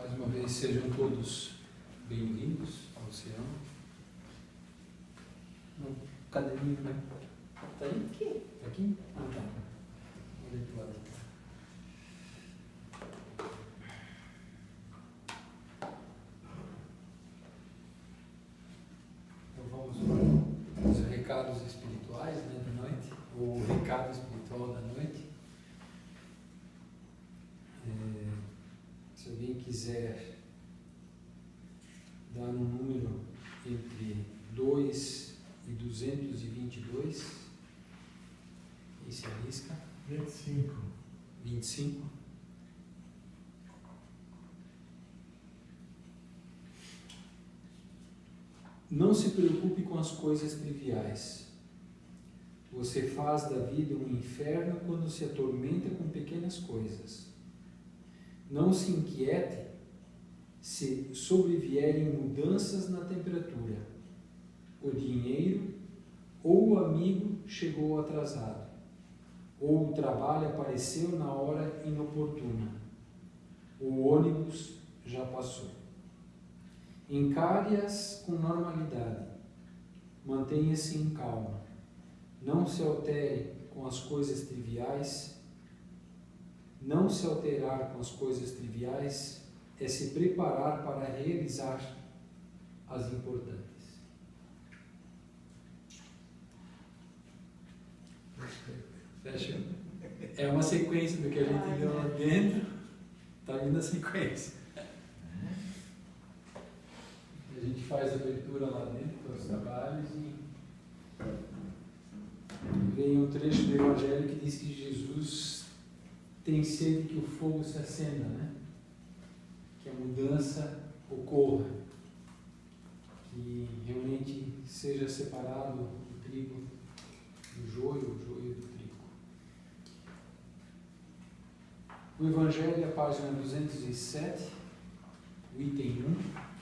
Mais uma vez, sejam todos bem-vindos ao Oceano. No caderninho, né? Tá aí? Aqui. Tá aqui? Ah, tá. Olha aí pro lado. Então vamos para os recados espirituais, né, da noite, ou o recado espiritual da noite. Se alguém quiser dar um número entre 2 e 222, e se arrisca? 25. 25. Não se preocupe com as coisas triviais. Você faz da vida um inferno quando se atormenta com pequenas coisas. Não se inquiete se sobrevierem mudanças na temperatura, o dinheiro ou o amigo chegou atrasado, ou o trabalho apareceu na hora inoportuna, o ônibus já passou. Encare-as com normalidade, mantenha-se em calma, não se altere com as coisas triviais. Não se alterar com as coisas triviais é se preparar para realizar as importantes. Fecha. É uma sequência do que a gente deu lá dentro. Está vindo a sequência. A gente faz a abertura lá dentro dos trabalhos e vem um trecho do Evangelho que diz que Jesus tem sede que o fogo se acenda, né? Que a mudança ocorra, que realmente seja separado o trigo do joio, o joio do trigo. O Evangelho, a página 207, o item 1.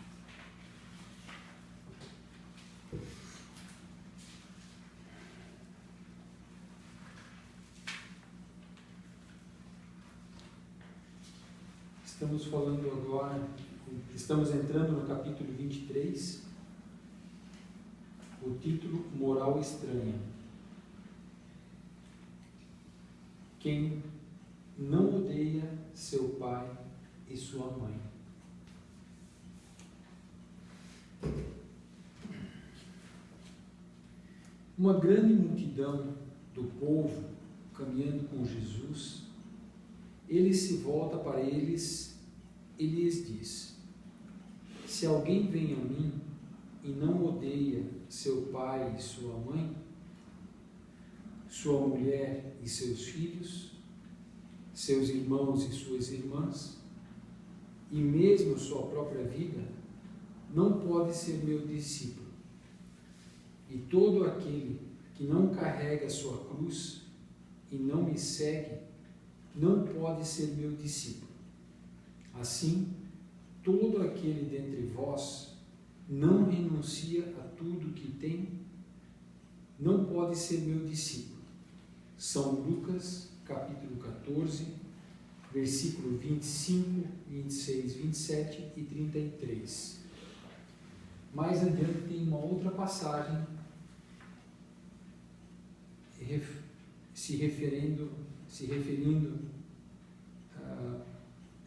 Estamos falando agora, estamos entrando no capítulo 23, o título Moral Estranha. Quem não odeia seu pai e sua mãe. Uma grande multidão do povo caminhando com Jesus, ele se volta para eles e lhes diz: se alguém vem a mim e não odeia seu pai e sua mãe, sua mulher e seus filhos, seus irmãos e suas irmãs, e mesmo sua própria vida, não pode ser meu discípulo. E todo aquele que não carrega sua cruz e não me segue, não pode ser meu discípulo. Assim, todo aquele dentre vós não renuncia a tudo que tem, não pode ser meu discípulo. São Lucas, capítulo 14, versículo 25, 26, 27 e 33. Mais adiante tem uma outra passagem se referindo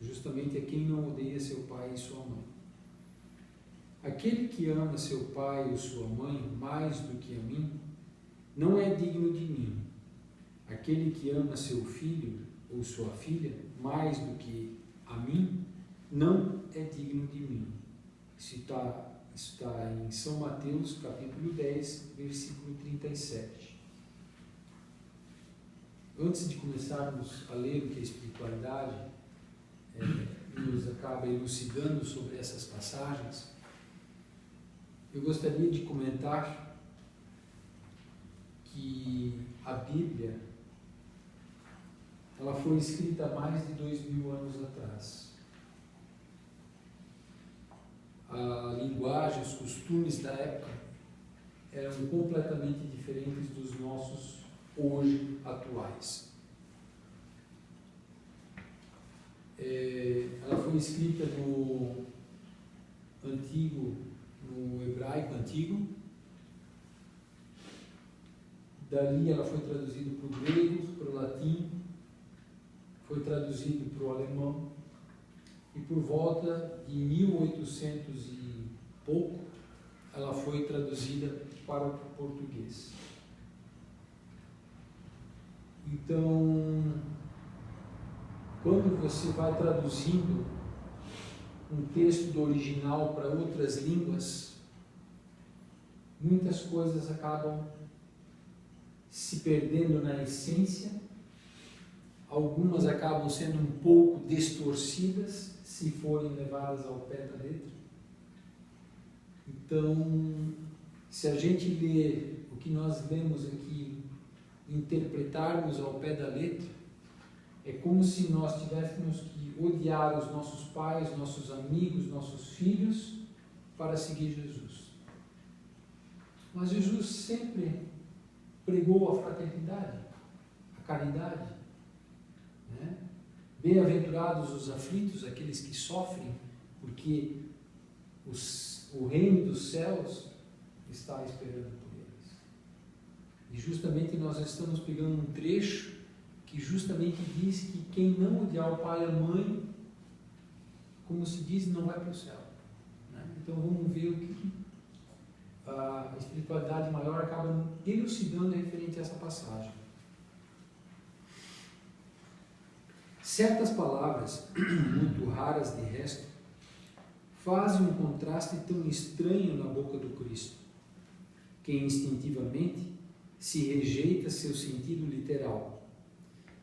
justamente a quem não odeia seu pai e sua mãe. Aquele que ama seu pai ou sua mãe mais do que a mim, não é digno de mim. Aquele que ama seu filho ou sua filha mais do que a mim, não é digno de mim. Isso está em São Mateus, capítulo 10, versículo 37. Antes de começarmos a ler o que a espiritualidade nos acaba elucidando sobre essas passagens, eu gostaria de comentar que a Bíblia ela foi escrita há mais de 2000 anos atrás. A linguagem, os costumes da época eram completamente diferentes dos nossos hoje atuais. Ela foi foi escrita no hebraico antigo. Dali ela foi traduzida para o grego, para o latim, foi traduzido para o alemão, e por volta de 1800 e pouco ela foi traduzida para o português. Então, quando você vai traduzindo um texto do original para outras línguas, muitas coisas acabam se perdendo na essência, algumas acabam sendo um pouco distorcidas se forem levadas ao pé da letra. Então, se a gente ler o que nós lemos aqui, interpretarmos ao pé da letra, é como se nós tivéssemos que odiar os nossos pais, nossos amigos, nossos filhos, para seguir Jesus. Mas Jesus sempre pregou a fraternidade, a caridade, né? Bem-aventurados os aflitos, aqueles que sofrem, porque o reino dos céus está esperando por eles. E justamente nós estamos pegando um trecho que justamente diz que quem não odiar o pai e a mãe, como se diz, não vai para o céu, né? Então vamos ver o que a espiritualidade maior acaba elucidando referente a essa passagem. Certas palavras, muito raras de resto, fazem um contraste tão estranho na boca do Cristo, que instintivamente se rejeita seu sentido literal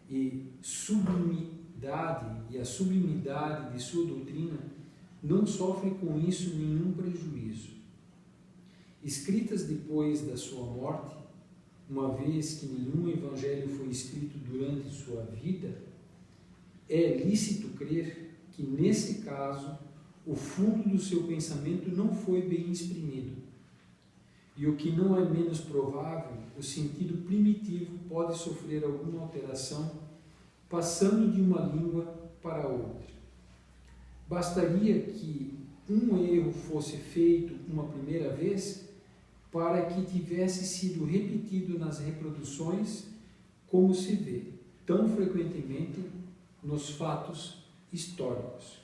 e a sublimidade de sua doutrina não sofre com isso nenhum prejuízo. Escritas depois da sua morte, uma vez que nenhum evangelho foi escrito durante sua vida, é lícito crer que, nesse caso, o fundo do seu pensamento não foi bem exprimido. E o que não é menos provável, o sentido primitivo pode sofrer alguma alteração, passando de uma língua para outra. Bastaria que um erro fosse feito uma primeira vez para que tivesse sido repetido nas reproduções, como se vê tão frequentemente nos fatos históricos.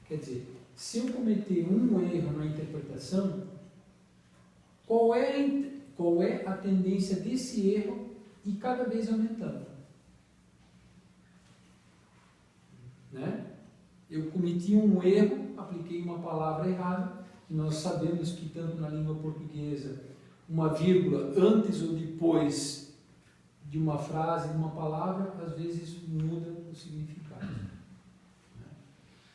Quer dizer, se eu cometer um erro na interpretação, qual é a tendência desse erro e cada vez aumentando? Né? Eu cometi um erro, apliquei uma palavra errada, que nós sabemos que tanto na língua portuguesa, uma vírgula antes ou depois de uma frase, de uma palavra, às vezes muda o significado.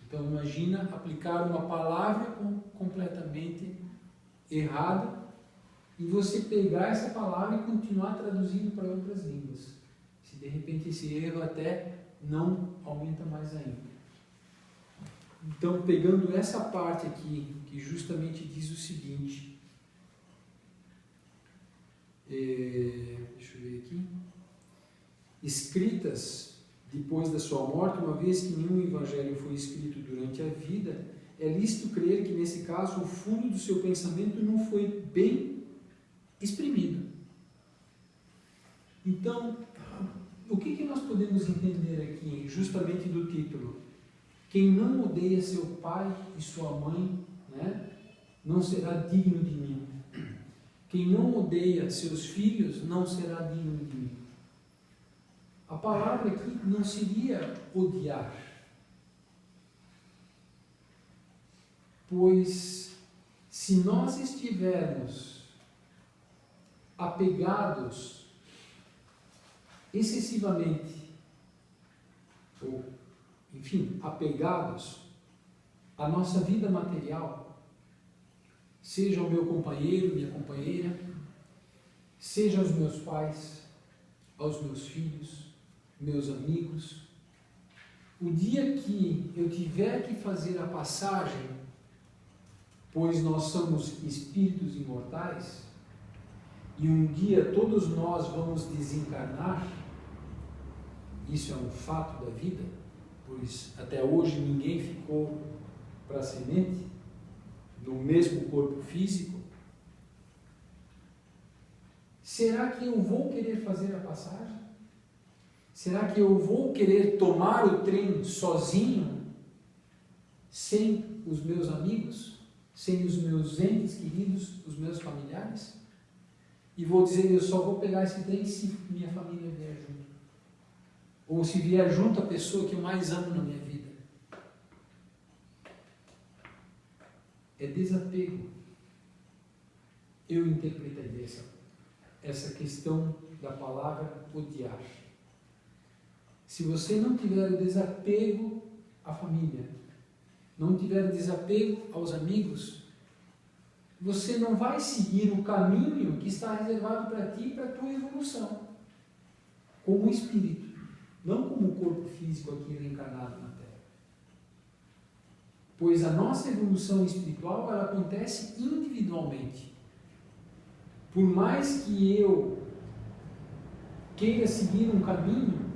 Então imagina aplicar uma palavra completamente errada e você pegar essa palavra e continuar traduzindo para outras línguas. Se de repente esse erro até não aumenta mais ainda. Então, pegando essa parte aqui, que justamente diz o seguinte, deixa eu ver aqui, escritas depois da sua morte, uma vez que nenhum evangelho foi escrito durante a vida, é lícito crer que, nesse caso, o fundo do seu pensamento não foi bem exprimido. Então, o que nós podemos entender aqui, justamente do título? Quem não odeia seu pai e sua mãe, né, não será digno de mim. Quem não odeia seus filhos não será digno de mim. A palavra aqui não seria odiar, pois se nós estivermos apegados excessivamente, ou enfim, apegados à nossa vida material, seja o meu companheiro, minha companheira, seja aos meus pais, aos meus filhos, meus amigos, o dia que eu tiver que fazer a passagem, pois nós somos espíritos imortais, e um dia todos nós vamos desencarnar, isso é um fato da vida, pois até hoje ninguém ficou para a semente no mesmo corpo físico, será que eu vou querer fazer a passagem? Será que eu vou querer tomar o trem sozinho, sem os meus amigos, sem os meus entes queridos, os meus familiares? E vou dizer, eu só vou pegar esse trem se minha família vier junto. Ou se vier junto a pessoa que eu mais amo na minha vida. É desapego. Eu interpretaria essa questão da palavra odiar. Se você não tiver o desapego à família, não tiver o desapego aos amigos, você não vai seguir o caminho que está reservado para ti e para a tua evolução, como espírito, não como corpo físico aqui reencarnado na Terra. Pois a nossa evolução espiritual, ela acontece individualmente. Por mais que eu queira seguir um caminho,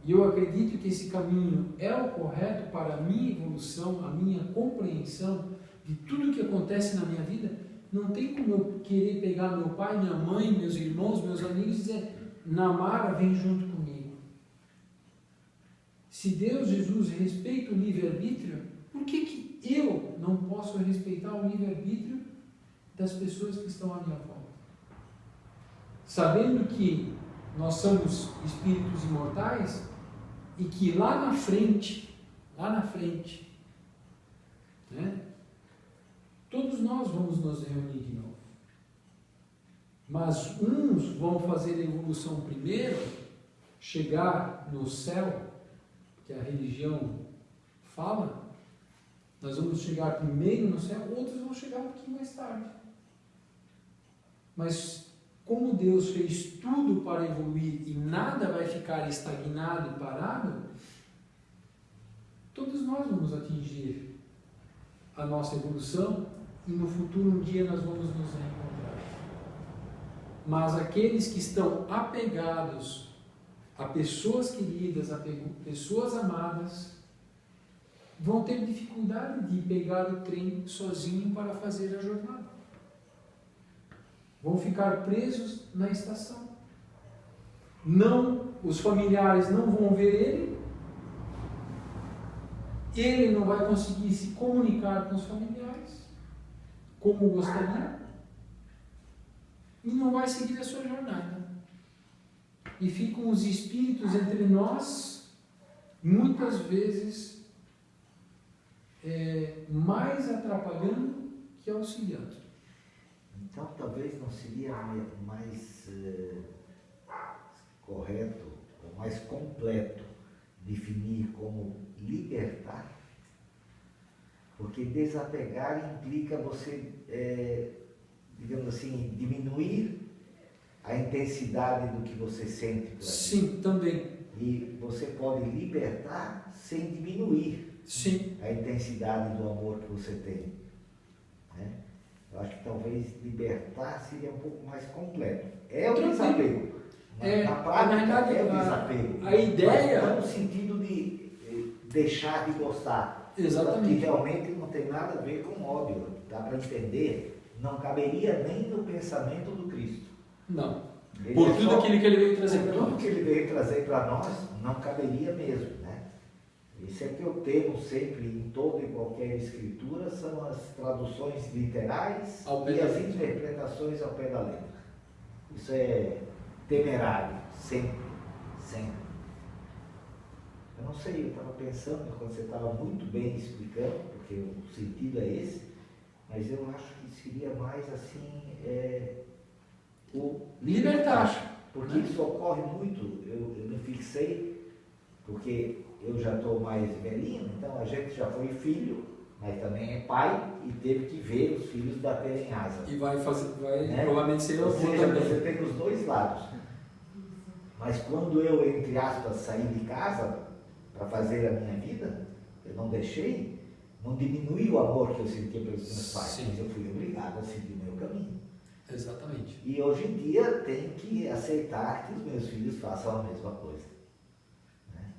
e eu acredito que esse caminho é o correto para a minha evolução, a minha compreensão de tudo que acontece na minha vida, não tem como eu querer pegar meu pai, minha mãe, meus irmãos, meus amigos e dizer, Namara, vem junto comigo. Se Deus, Jesus, respeita o livre-arbítrio, por que eu não posso respeitar o livre-arbítrio das pessoas que estão à minha volta? Sabendo que nós somos espíritos imortais e que lá na frente, né, todos nós vamos nos reunir de novo. Mas uns vão fazer a evolução primeiro, chegar no céu, que a religião fala, nós vamos chegar primeiro no céu, outros vão chegar um pouquinho mais tarde. Mas como Deus fez tudo para evoluir e nada vai ficar estagnado e parado, todos nós vamos atingir a nossa evolução e no futuro um dia nós vamos nos reencontrar. Mas aqueles que estão apegados a pessoas queridas, a pessoas amadas, vão ter dificuldade de pegar o trem sozinho para fazer a jornada. Vão ficar presos na estação. Não, os familiares não vão ver ele não vai conseguir se comunicar com os familiares como gostaria e não vai seguir a sua jornada. E ficam os espíritos entre nós, muitas vezes, mais atrapalhando que auxiliando. Então, talvez não seria mais correto ou mais completo definir como libertar? Porque desapegar implica você, digamos assim, diminuir a intensidade do que você sente por aqui. Sim, também. E você pode libertar sem diminuir Sim. a intensidade do amor que você tem. Né? Eu acho que talvez libertar seria um pouco mais completo. É o desapego. Na prática é o desapego. A ideia... Mas não no sentido de deixar de gostar. Exatamente. Que realmente não tem nada a ver com ódio. Dá para entender. Não caberia nem no pensamento do Cristo. Não. Por tudo aquilo que ele veio trazer para nós. Tudo que ele veio trazer para nós não caberia mesmo. Né? Isso é que eu temo sempre em toda e qualquer escritura, são as traduções literais e as interpretações ao pé da letra. Isso é temerário, sempre, sempre. Eu não sei, eu estava pensando, quando você estava muito bem explicando, porque o sentido é esse, mas eu acho que seria mais assim, o libertar. Porque isso ocorre muito, eu me fixei, porque eu já estou mais velhinho, então a gente já foi filho, mas também é pai e teve que ver os filhos baterem asa. E vai né? Provavelmente ser Ou seja, também. você tem os dois lados. Mas quando eu, entre aspas, saí de casa para fazer a minha vida, eu não deixei, não diminui o amor que eu sentia pelos meus pais, Sim. mas eu fui obrigado a seguir o meu caminho. Exatamente. E hoje em dia tenho que aceitar que os meus filhos façam a mesma coisa. Né?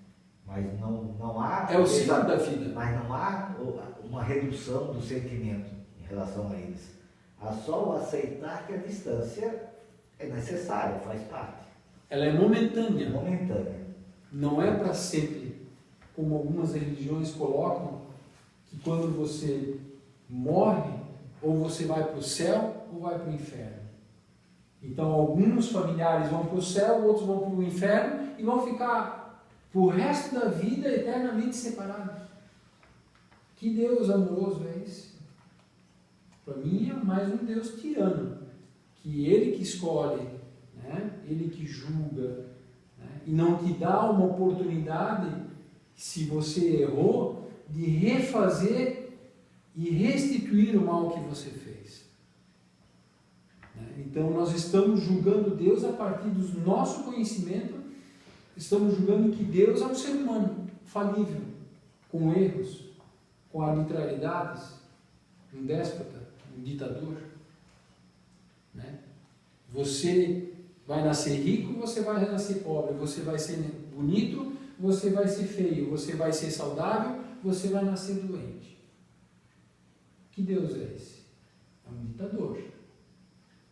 Mas não há... É o ciclo da vida. Mas não há uma redução do sentimento em relação a eles. Há só o aceitar que a distância é necessária, faz parte. Ela é momentânea. Momentânea. Não é para sempre, como algumas religiões colocam, que quando você morre, ou você vai para o céu ou vai para o inferno. Então, alguns familiares vão para o céu, outros vão para o inferno e vão ficar o resto da vida eternamente separados. Que Deus amoroso é esse? Para mim é mais um Deus tirano, que Ele que escolhe, né? Ele que julga, né? E não te dá uma oportunidade, se você errou, de refazer e restituir o mal que você fez. Então nós estamos julgando Deus a partir do nosso conhecimento, estamos julgando que Deus é um ser humano falível, com erros, com arbitrariedades, um déspota, um ditador. Né? Você vai nascer rico, você vai nascer pobre, você vai ser bonito, você vai ser feio, você vai ser saudável, você vai nascer doente. Que Deus é esse? É um ditador.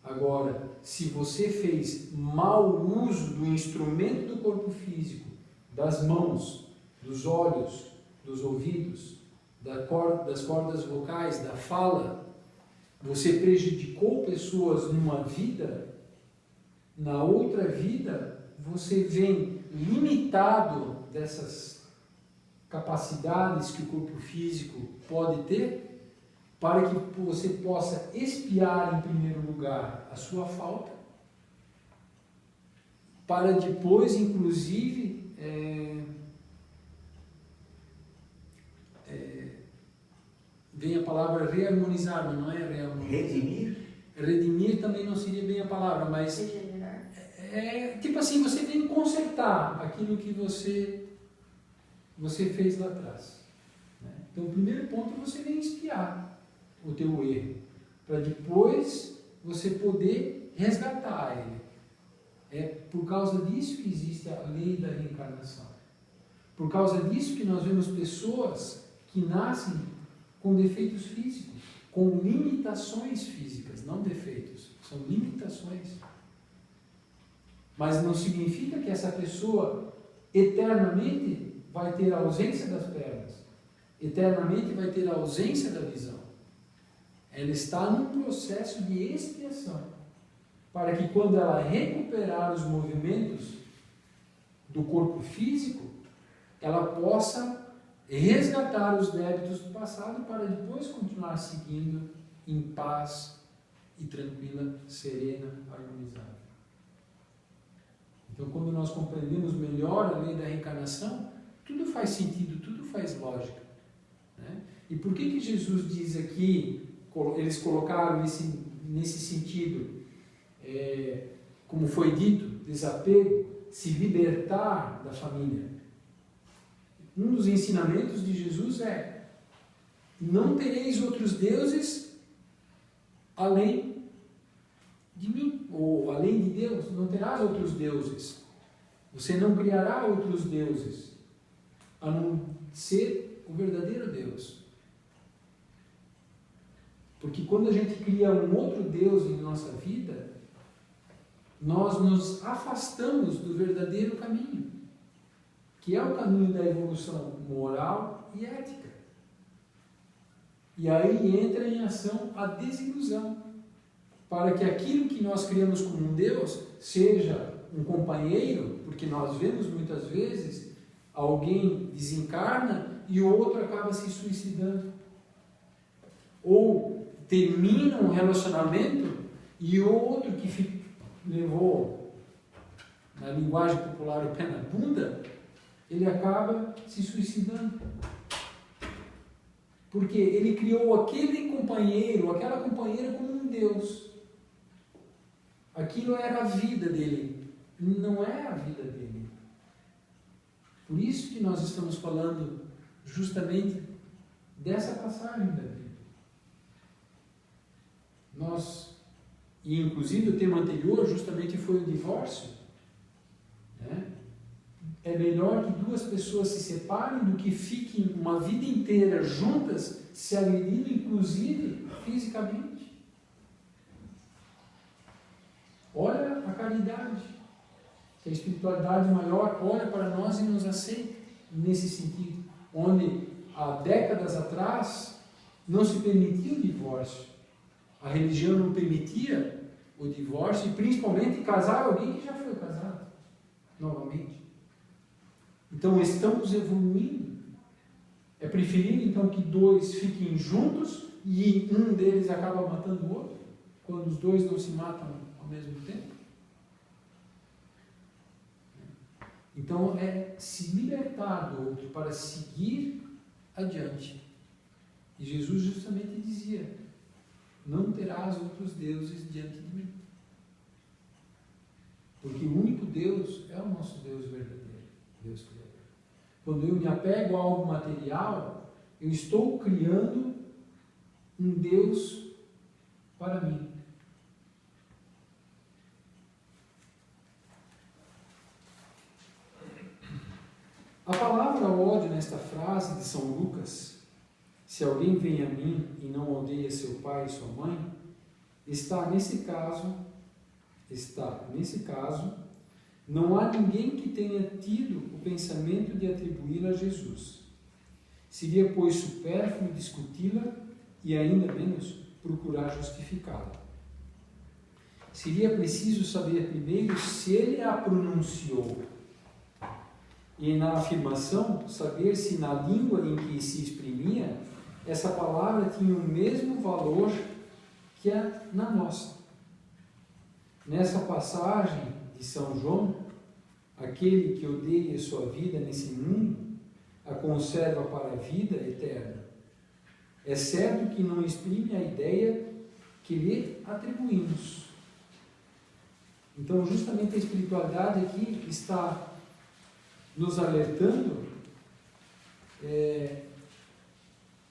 Agora, se você fez mau uso do instrumento do corpo físico, das mãos, dos olhos, dos ouvidos, das cordas vocais, da fala, você prejudicou pessoas numa vida, na outra vida, você vem limitado dessas capacidades que o corpo físico pode ter, para que você possa expiar em primeiro lugar a sua falta, para depois, inclusive, vem a palavra reharmonizar, mas não é reharmonizar. Redimir? Redimir também não seria bem a palavra, mas tipo assim, você vem consertar aquilo que você fez lá atrás. Né? Então, o primeiro ponto é você vem expiar o teu erro, para depois você poder resgatar ele. É por causa disso que existe a lei da reencarnação. Por causa disso que nós vemos pessoas que nascem com defeitos físicos, com limitações físicas, não defeitos, são limitações. Mas não significa que essa pessoa eternamente vai ter a ausência das pernas, eternamente vai ter a ausência da visão. Ela está num processo de expiação, para que quando ela recuperar os movimentos do corpo físico, ela possa resgatar os débitos do passado para depois continuar seguindo em paz e tranquila, serena, harmonizada. Então, quando nós compreendemos melhor a lei da reencarnação, tudo faz sentido, tudo faz lógica. Né? E por que Jesus diz aqui, eles colocaram nesse sentido, como foi dito, desapego, se libertar da família? Um dos ensinamentos de Jesus é: não tereis outros deuses além de mim, ou além de Deus, não terás outros deuses. Você não criará outros deuses, a não ser o verdadeiro Deus. Porque quando a gente cria um outro Deus em nossa vida, nós nos afastamos do verdadeiro caminho, que é o caminho da evolução moral e ética. E aí entra em ação a desilusão, para que aquilo que nós criamos como um Deus seja um companheiro, porque nós vemos muitas vezes alguém desencarna e o outro acaba se suicidando. Ou termina um relacionamento e o outro que levou, na linguagem popular, o pé na bunda, ele acaba se suicidando. Porque ele criou aquele companheiro, aquela companheira como um Deus. Aquilo era a vida dele, não é a vida dele. Por isso que nós estamos falando justamente dessa passagem da Bíblia. E inclusive o tema anterior justamente foi o divórcio. Né? é melhor que duas pessoas se separem do que fiquem uma vida inteira juntas, se agredindo, inclusive fisicamente. Olha a caridade, que a espiritualidade maior olha para nós e nos aceita nesse sentido, onde há décadas atrás não se permitia o divórcio, a religião não permitia o divórcio e principalmente casar alguém que já foi casado novamente. Então estamos evoluindo. É preferível então que dois fiquem juntos e um deles acaba matando o outro, quando os dois não se matam ao mesmo tempo. Então é se libertar do outro para seguir adiante. E Jesus justamente dizia: não terás outros deuses diante de mim. Porque o único Deus é o nosso Deus verdadeiro, Deus Criador. Quando eu me apego a algo material, eu estou criando um Deus para mim. A palavra ódio nesta frase de São Lucas, se alguém vem a mim e não odeia seu pai e sua mãe, está nesse caso, não há ninguém que tenha tido o pensamento de atribuí-la a Jesus. Seria, pois, supérfluo discuti-la e ainda menos procurar justificá-la. Seria preciso saber primeiro se ele a pronunciou e, na afirmação, saber se na língua em que se exprimia essa palavra tinha o mesmo valor que a na nossa. Nessa passagem de São João, aquele que odeia sua vida nesse mundo, a conserva para a vida eterna. É certo que não exprime a ideia que lhe atribuímos. Então, justamente a espiritualidade aqui está nos alertando,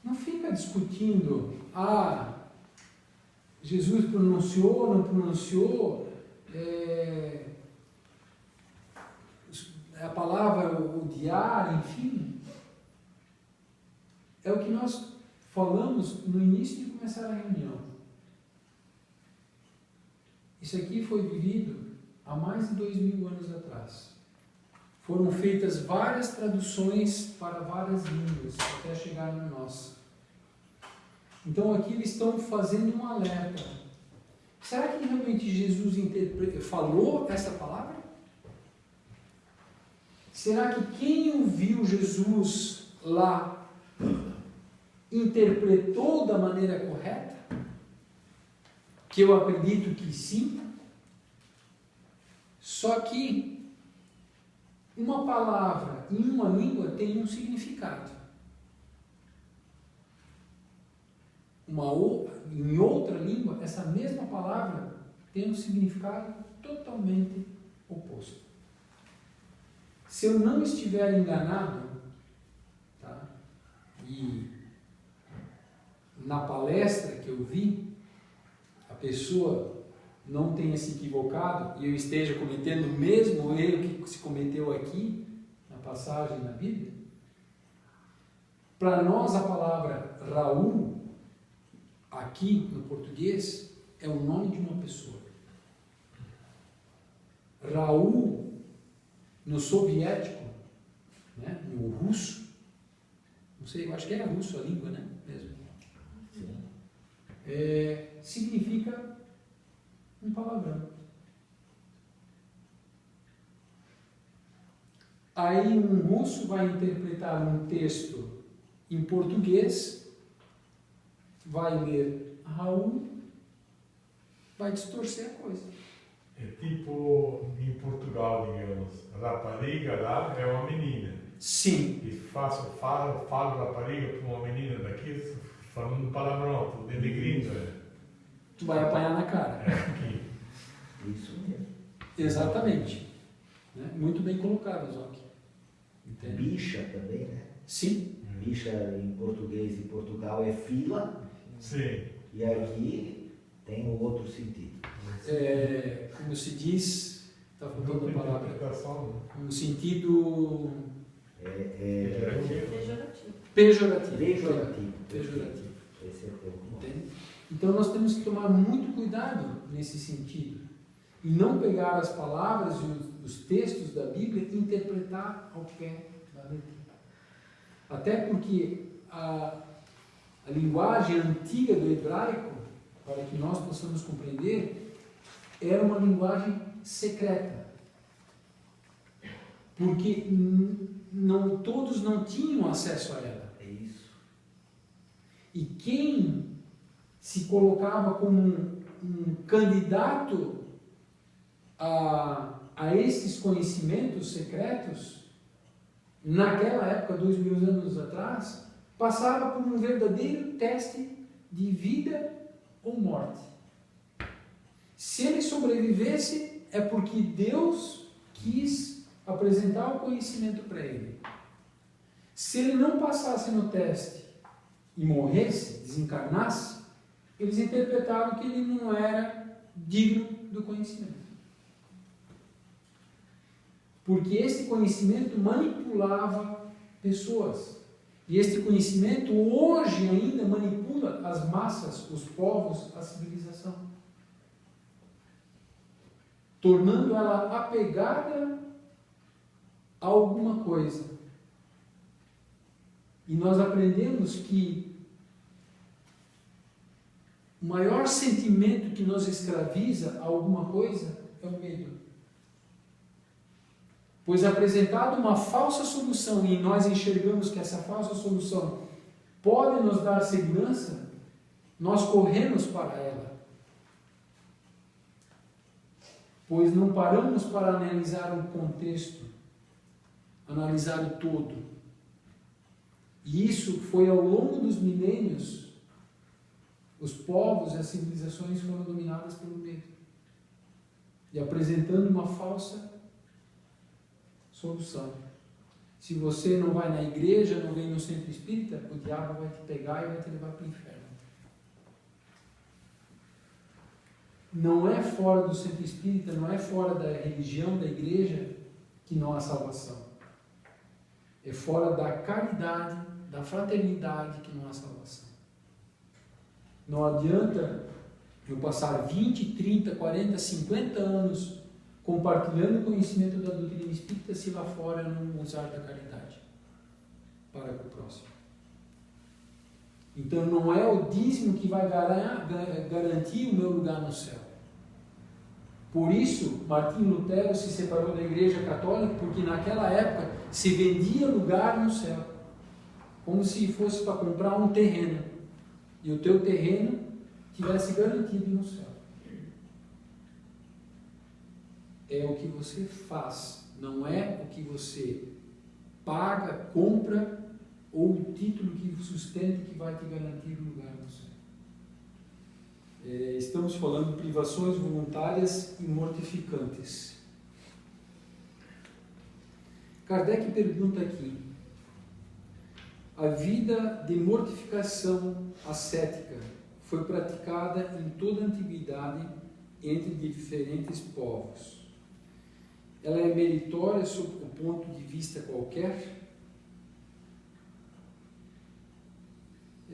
não fica discutindo, Jesus pronunciou, não pronunciou, a palavra odiar, enfim. É o que nós falamos no início de começar a reunião. Isso aqui foi vivido há mais de 2000 anos atrás. Foram feitas várias traduções para várias línguas, até chegar na nossa. Então aqui eles estão fazendo um alerta. Será que realmente Jesus falou essa palavra? Será que quem ouviu Jesus lá interpretou da maneira correta? Que eu acredito que sim. Só que uma palavra em uma língua tem um significado. Em outra língua, essa mesma palavra tem um significado totalmente oposto. Se eu não estiver enganado, tá? E na palestra que eu vi, a pessoa não tenha se equivocado e eu esteja cometendo o mesmo erro que se cometeu aqui, na passagem na Bíblia, para nós a palavra Raul, aqui no português, é o nome de uma pessoa. Raul, no soviético, né, no russo, não sei, eu acho que era russo a língua, né? Mesmo. Significa um palavrão. Aí um russo vai interpretar um texto em português, vai ler Raul, vai distorcer a coisa. É tipo em Portugal, digamos, rapariga lá é uma menina. Sim. E falo rapariga para uma menina daqui, falando um palavrão, tudo denegrindo. Tu vai apanhar na cara. Aqui. Isso mesmo. Exatamente. Né? Muito bem colocado, Zoc. Bicha também, né? Sim. Bicha em português em Portugal é fila. Sim. E aqui tem um outro sentido. Como se diz, Está faltando a palavra. Interpretação, né? Um sentido Pejorativo. pejorativo. Esse é o termo. Entende? Então nós temos que tomar muito cuidado nesse sentido. E não pegar as palavras e os textos da Bíblia e interpretar ao pé da letra. Até porque a linguagem antiga do hebraico, para que nós possamos compreender, era uma linguagem secreta. Porque todos não tinham acesso a ela. É isso. E quem se colocava como um candidato a esses conhecimentos secretos, naquela época, 2000 anos atrás, passava por um verdadeiro teste de vida ou morte. Se ele sobrevivesse, é porque Deus quis apresentar o conhecimento para ele. Se ele não passasse no teste e morresse, desencarnasse, eles interpretavam que ele não era digno do conhecimento. Porque este conhecimento manipulava pessoas. E este conhecimento hoje ainda manipula as massas, os povos, a civilização. Tornando ela apegada a alguma coisa. E nós aprendemos que o maior sentimento que nos escraviza a alguma coisa é o medo. Pois apresentada uma falsa solução e nós enxergamos que essa falsa solução pode nos dar segurança, nós corremos para ela. Pois não paramos para analisar o contexto, analisar o todo. E isso foi ao longo dos milênios, os povos e as civilizações foram dominadas pelo medo. E apresentando uma falsa solução. Se você não vai na igreja, não vem no centro espírita, o diabo vai te pegar e vai te levar para o inferno. Não é fora do centro espírita, não é fora da religião, da igreja, que não há salvação. É fora da caridade, da fraternidade que não há salvação. Não adianta eu passar 20, 30, 40, 50 anos compartilhando o conhecimento da doutrina espírita se lá fora eu não usar da caridade para com o próximo. Então não é o dízimo que vai garantir o meu lugar no céu. Por isso, Martinho Lutero se separou da Igreja Católica, porque naquela época se vendia lugar no céu, como se fosse para comprar um terreno, e o teu terreno tivesse garantido no céu. É o que você faz, não é o que você paga, compra, ou o título que sustenta que vai te garantir um lugar no céu. Estamos falando de privações voluntárias e mortificantes. Kardec pergunta aqui: a vida de mortificação ascética foi praticada em toda a antiguidade entre diferentes povos. Ela é meritória sob o ponto de vista qualquer?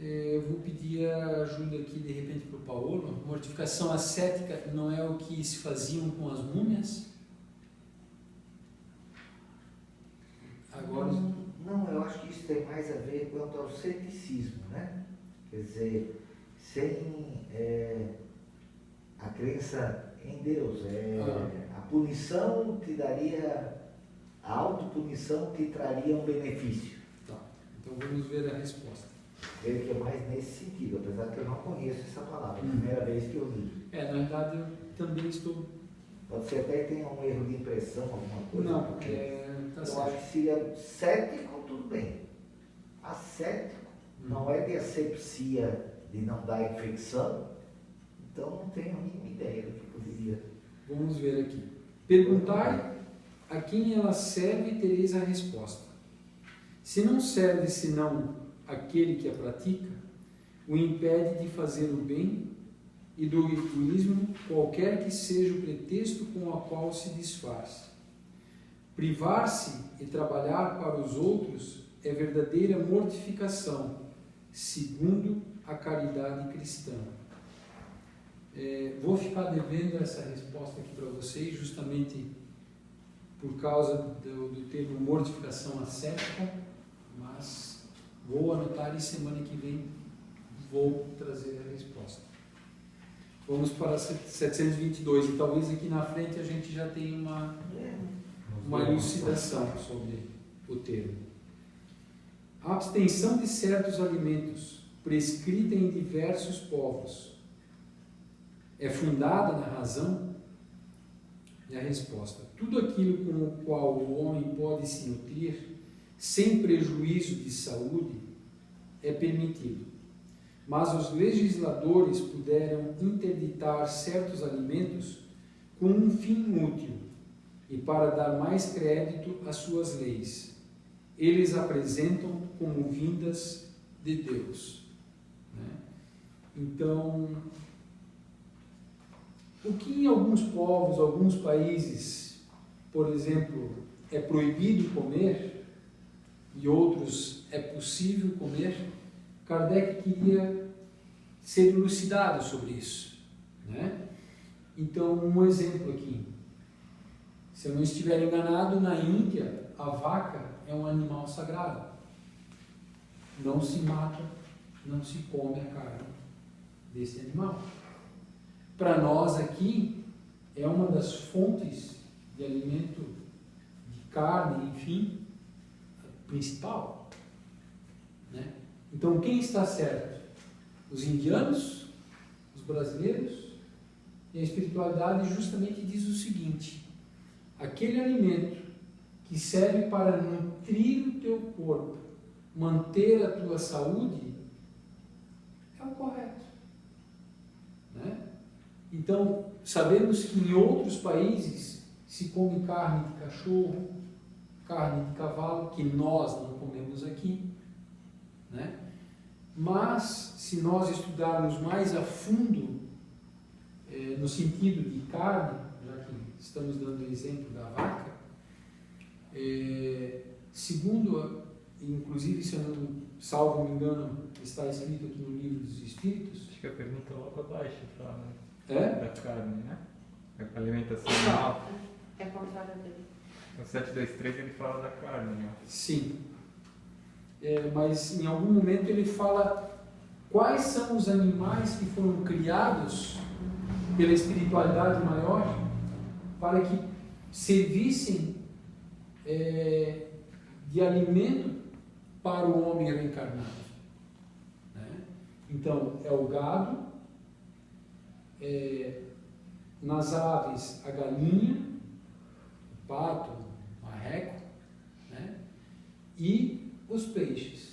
Eu vou pedir a ajuda aqui de repente para o Paulo. Mortificação ascética não é o que se faziam com as múmias? Agora... Não, eu acho que isso tem mais a ver quanto ao ceticismo, né? Quer dizer, sem a crença em Deus. A punição te daria, a autopunição te traria um benefício. Tá, então vamos ver a resposta. Vejo que é mais nesse sentido, apesar que eu não conheço essa palavra, é a primeira vez que eu li. Na verdade eu também estou... Pode ser até que tenha um erro de impressão, alguma coisa. Não, tá eu certo. Acho que seria cético, tudo bem. Ascético não é de asepsia, de não dar infecção, então não tenho a mínima ideia do que poderia. Vamos ver aqui. Perguntai a quem ela serve e tereis a resposta. Se não serve senão aquele que a pratica, o impede de fazer o bem e do egoísmo, qualquer que seja o pretexto com o qual se disfarce. Privar-se e trabalhar para os outros é verdadeira mortificação, segundo a caridade cristã. Vou ficar devendo essa resposta aqui para vocês, justamente por causa do termo mortificação ascética, mas vou anotar e semana que vem vou trazer a resposta. Vamos para 722, e talvez aqui na frente a gente já tenha uma elucidação sobre o termo. A abstenção de certos alimentos, prescrita em diversos povos, é fundada na razão? E a resposta: tudo aquilo com o qual o homem pode se nutrir, sem prejuízo de saúde, é permitido. Mas os legisladores puderam interditar certos alimentos com um fim útil e para dar mais crédito às suas leis. Eles apresentam como vindas de Deus. Então, o que em alguns povos, alguns países, por exemplo, é proibido comer e outros é possível comer, Kardec queria ser elucidado sobre isso, né? Então, um exemplo aqui. Se eu não estiver enganado, na Índia, a vaca é um animal sagrado. Não se mata, não se come a carne desse animal. Para nós aqui, é uma das fontes de alimento, de carne, enfim, principal, né? Então, quem está certo? Os indianos, os brasileiros? E a espiritualidade justamente diz o seguinte: aquele alimento que serve para nutrir o teu corpo, manter a tua saúde, é o correto, né? Então, sabemos que em outros países se come carne de cachorro, carne de cavalo, que nós não comemos aqui, né? Mas, se nós estudarmos mais a fundo, no sentido de carne, já que estamos dando o exemplo da vaca, segundo, inclusive, se eu não salvo me engano, está escrito aqui no Livro dos Espíritos. Acho que a pergunta logo abaixo fala da carne, né? A alimentação animal. É contrário dele. No 723 ele fala da carne, né? Sim. Mas em algum momento ele fala quais são os animais que foram criados pela espiritualidade maior para que servissem de alimento para o homem reencarnado, né? Então, é o gado, nas aves a galinha, o pato, o marreco, né? E os peixes.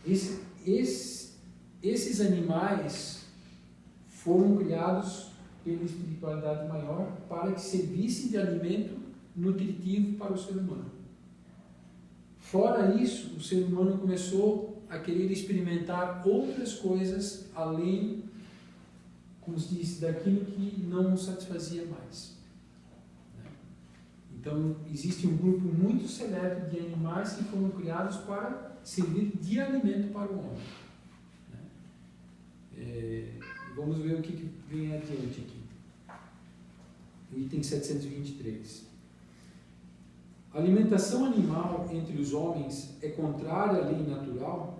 Esses animais foram criados pela espiritualidade maior para que servissem de alimento nutritivo para o ser humano. Fora isso, o ser humano começou a querer experimentar outras coisas além, como se disse, daquilo que não o satisfazia mais. Então, existe um grupo muito seleto de animais que foram criados para servir de alimento para o homem. Vamos ver o que vem adiante aqui. O item 723. A alimentação animal entre os homens é contrária à lei natural?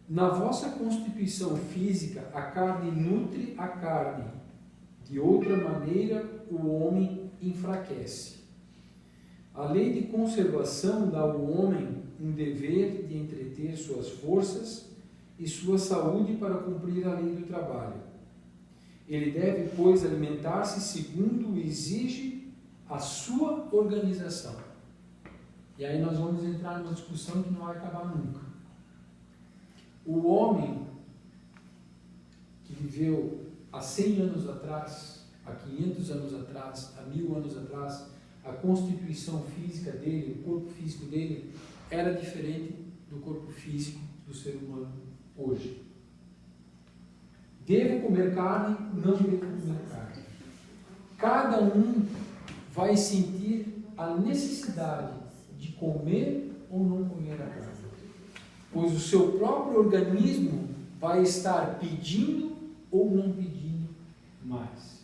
Na vossa constituição física, a carne nutre a carne. De outra maneira, o homem enfraquece. A lei de conservação dá ao homem um dever de entreter suas forças e sua saúde para cumprir a lei do trabalho. Ele deve, pois, alimentar-se segundo exige a sua organização. E aí nós vamos entrar numa discussão que não vai acabar nunca. O homem que viveu há 100 anos atrás, há 500 anos atrás, há 1000 anos atrás, a constituição física dele, o corpo físico dele, era diferente do corpo físico do ser humano hoje. devo comer carne, não devo comer carne. Cada um vai sentir a necessidade de comer ou não comer a carne, pois o seu próprio organismo vai estar pedindo ou não pedindo mais.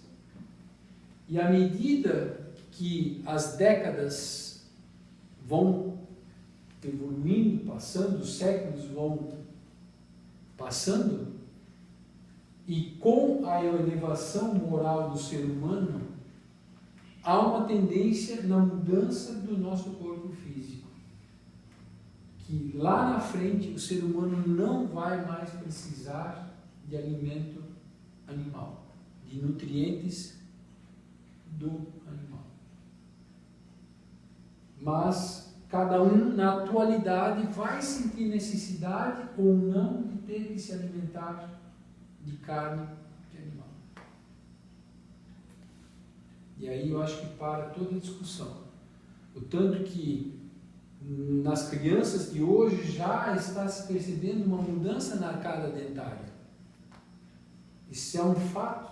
E à medida que as décadas vão evoluindo, passando, os séculos vão passando, e com a elevação moral do ser humano, há uma tendência na mudança do nosso corpo físico. Que lá na frente o ser humano não vai mais precisar de alimento animal, de nutrientes do animal. Mas cada um na atualidade vai sentir necessidade ou não de ter que se alimentar de carne de animal. E aí eu acho que para toda a discussão. O tanto que nas crianças de hoje já está se percebendo uma mudança na arcada dentária. Isso é um fato,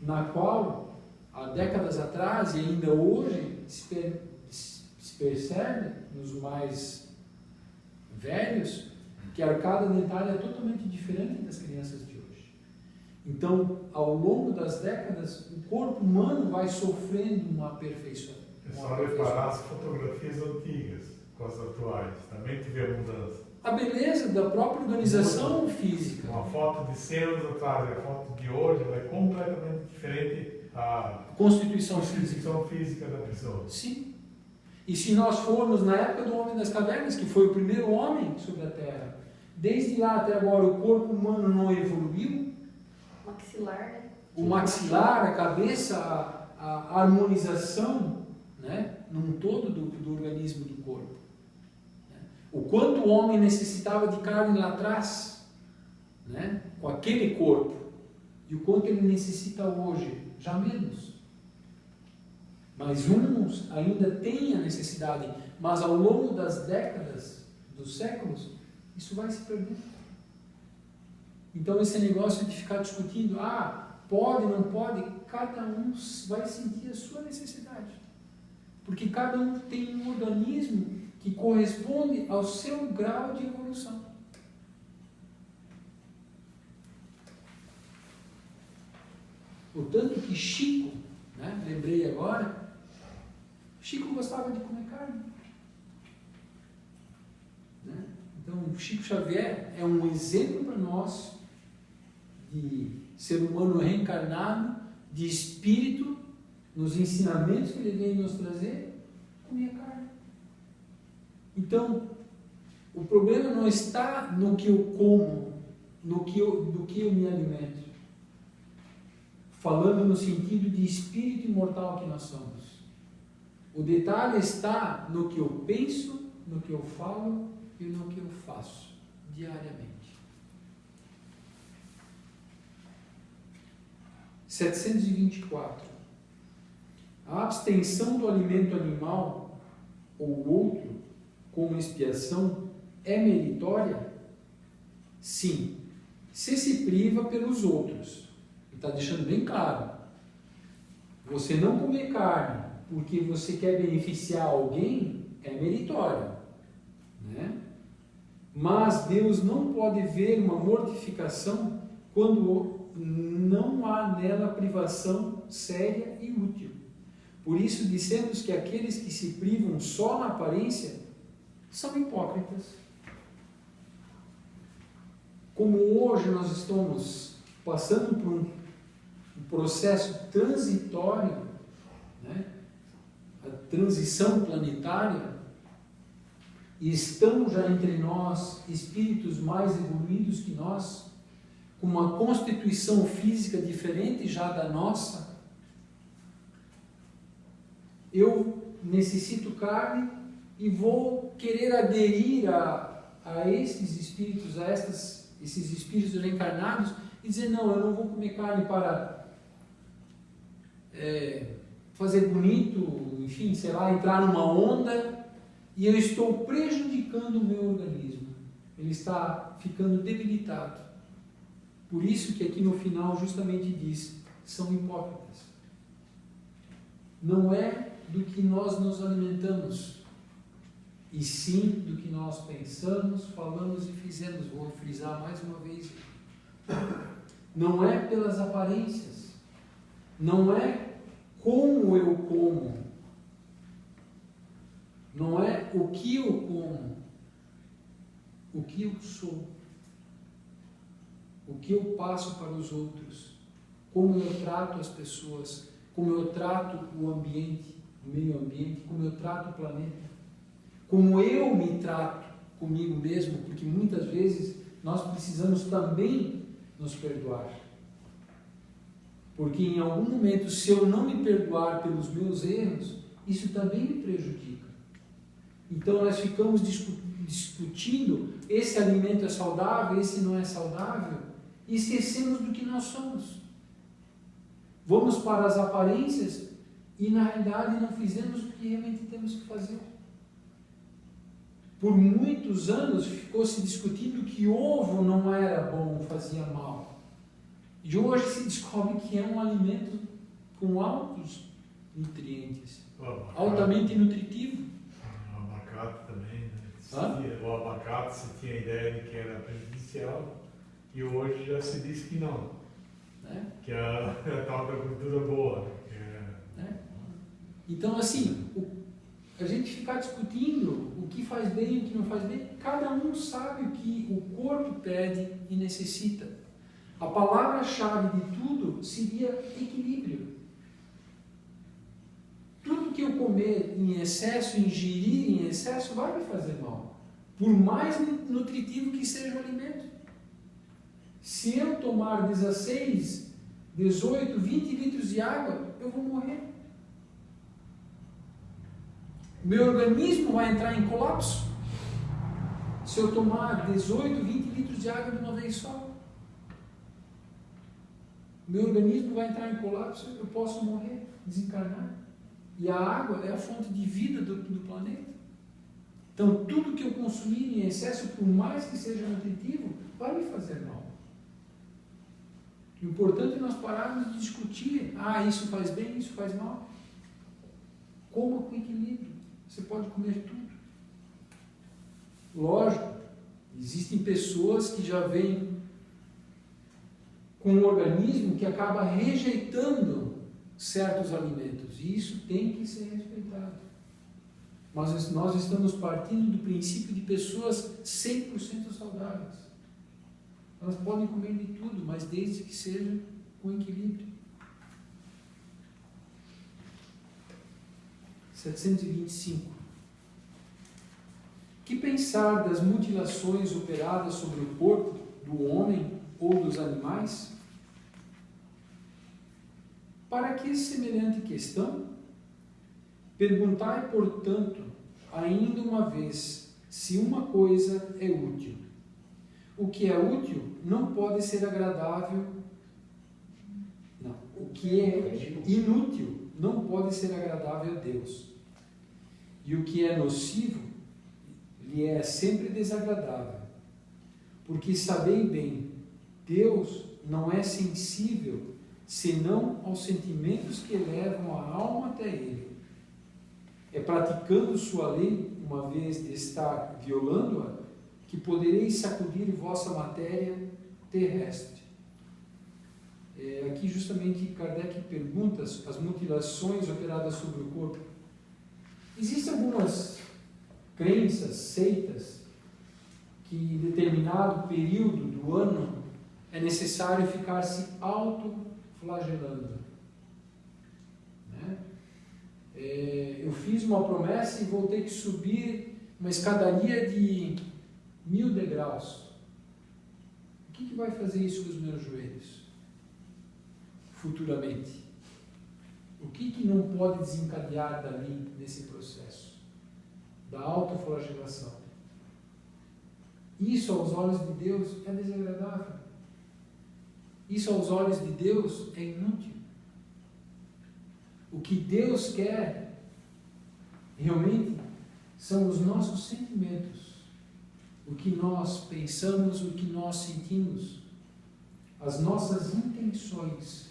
na qual há décadas atrás e ainda hoje se percebe nos mais velhos que a arcada dentária é totalmente diferente das crianças de hoje. Então, ao longo das décadas, o corpo humano vai sofrendo um aperfeiçoamento. É só reparar as fotografias antigas com as atuais, também tiver mudança. A beleza da própria organização física. Uma foto de 100 anos atrás e a foto de hoje ela é completamente diferente a Constituição física da pessoa. Sim. E se nós formos na época do Homem das Cavernas, que foi o primeiro homem sobre a Terra, desde lá até agora o corpo humano não evoluiu. Maxilar, né? O maxilar, a cabeça, a harmonização, né, num todo do organismo do corpo. O quanto o homem necessitava de carne lá atrás, né, com aquele corpo, e o quanto ele necessita hoje, já menos. Mas uns ainda têm a necessidade, mas ao longo das décadas, dos séculos, isso vai se perdendo. Então esse negócio de ficar discutindo, pode, não pode, cada um vai sentir a sua necessidade. Porque cada um tem um organismo que corresponde ao seu grau de evolução. Portanto que Chico, né, lembrei agora, Chico gostava de comer carne. Né? Então, Chico Xavier é um exemplo para nós de ser humano reencarnado, de espírito, nos ensinamentos que ele vem nos trazer, comia carne. Então, o problema não está no que eu como, do que eu me alimento. Falando no sentido de espírito imortal que nós somos. O detalhe está no que eu penso, no que eu falo e no que eu faço diariamente. 724. A abstenção do alimento animal ou outro como expiação é meritória? Sim, se priva pelos outros. Ele está deixando bem claro. Você não comer carne porque você quer beneficiar alguém é meritório, né? Mas Deus não pode ver uma mortificação quando não há nela privação séria e útil. Por isso dissemos que aqueles que se privam só na aparência são hipócritas. Como hoje nós estamos passando por um processo transitório, né? A transição planetária, e estão já entre nós espíritos mais evoluídos que nós, com uma constituição física diferente já da nossa, eu necessito carne e vou querer aderir a esses espíritos, esses espíritos reencarnados, e dizer, não, eu não vou comer carne para fazer bonito, enfim, sei lá, entrar numa onda, e eu estou prejudicando o meu organismo. Ele está ficando debilitado. Por isso que aqui no final justamente diz, são hipócritas. Não é do que nós nos alimentamos, e sim do que nós pensamos, falamos e fizemos. Vou frisar mais uma vez. Não é pelas aparências, não é como eu como, não é o que eu como, o que eu sou, o que eu passo para os outros, como eu trato as pessoas, como eu trato o ambiente, o meio ambiente, como eu trato o planeta, como eu me trato comigo mesmo, porque muitas vezes nós precisamos também nos perdoar. Porque em algum momento, se eu não me perdoar pelos meus erros, isso também me prejudica. Então nós ficamos discutindo, esse alimento é saudável, esse não é saudável, e esquecemos do que nós somos. Vamos para as aparências e na realidade não fizemos o que realmente temos que fazer. Por muitos anos ficou se discutindo que ovo não era bom, fazia mal. E hoje se descobre que é um alimento com altos nutrientes, altamente nutritivo. O abacate também, né? O abacate se tinha a ideia de que era prejudicial e hoje já se diz que não. Que é a tal da gordura boa. Então assim, a gente ficar discutindo o que faz bem e o que não faz bem, cada um sabe o que o corpo pede e necessita. A palavra-chave de tudo seria equilíbrio. Tudo que eu comer em excesso, ingerir em excesso, vai me fazer mal. Por mais nutritivo que seja o alimento. Se eu tomar 16, 18, 20 litros de água, eu vou morrer. Meu organismo vai entrar em colapso se eu tomar 18, 20 litros de água de uma vez só. Meu organismo vai entrar em colapso, eu posso morrer, desencarnar. E a água é a fonte de vida do planeta. Então, tudo que eu consumir em excesso, por mais que seja nutritivo, vai me fazer mal. O importante é nós pararmos de discutir, isso faz bem, isso faz mal. Coma com equilíbrio. Você pode comer tudo. Lógico, existem pessoas que já vêm com um organismo que acaba rejeitando certos alimentos. E isso tem que ser respeitado. Mas nós estamos partindo do princípio de pessoas 100% saudáveis. Elas podem comer de tudo, mas desde que seja com equilíbrio. 725. Que pensar das mutilações operadas sobre o corpo do homem ou dos animais? Para que semelhante questão? Perguntai, portanto, ainda uma vez, se uma coisa é útil. O que é útil não pode ser agradável. Não. O que é inútil não pode ser agradável a Deus. E o que é nocivo lhe é sempre desagradável. Porque sabei bem, Deus não é sensível senão aos sentimentos que levam a alma até Ele. É praticando sua lei, uma vez de estar violando-a, que podereis sacudir vossa matéria terrestre. Aqui justamente Kardec pergunta as mutilações operadas sobre o corpo. Existem algumas crenças, seitas, que em determinado período do ano é necessário ficar se autoflagelando. Né? Eu fiz uma promessa e vou ter que subir uma escadaria de 1000 degraus. O que vai fazer isso com os meus joelhos? Futuramente. O que não pode desencadear dali nesse processo? Da autoflagelação. Isso aos olhos de Deus é desagradável. Isso aos olhos de Deus é inútil. O que Deus quer realmente são os nossos sentimentos. O que nós pensamos, o que nós sentimos. as nossas intenções.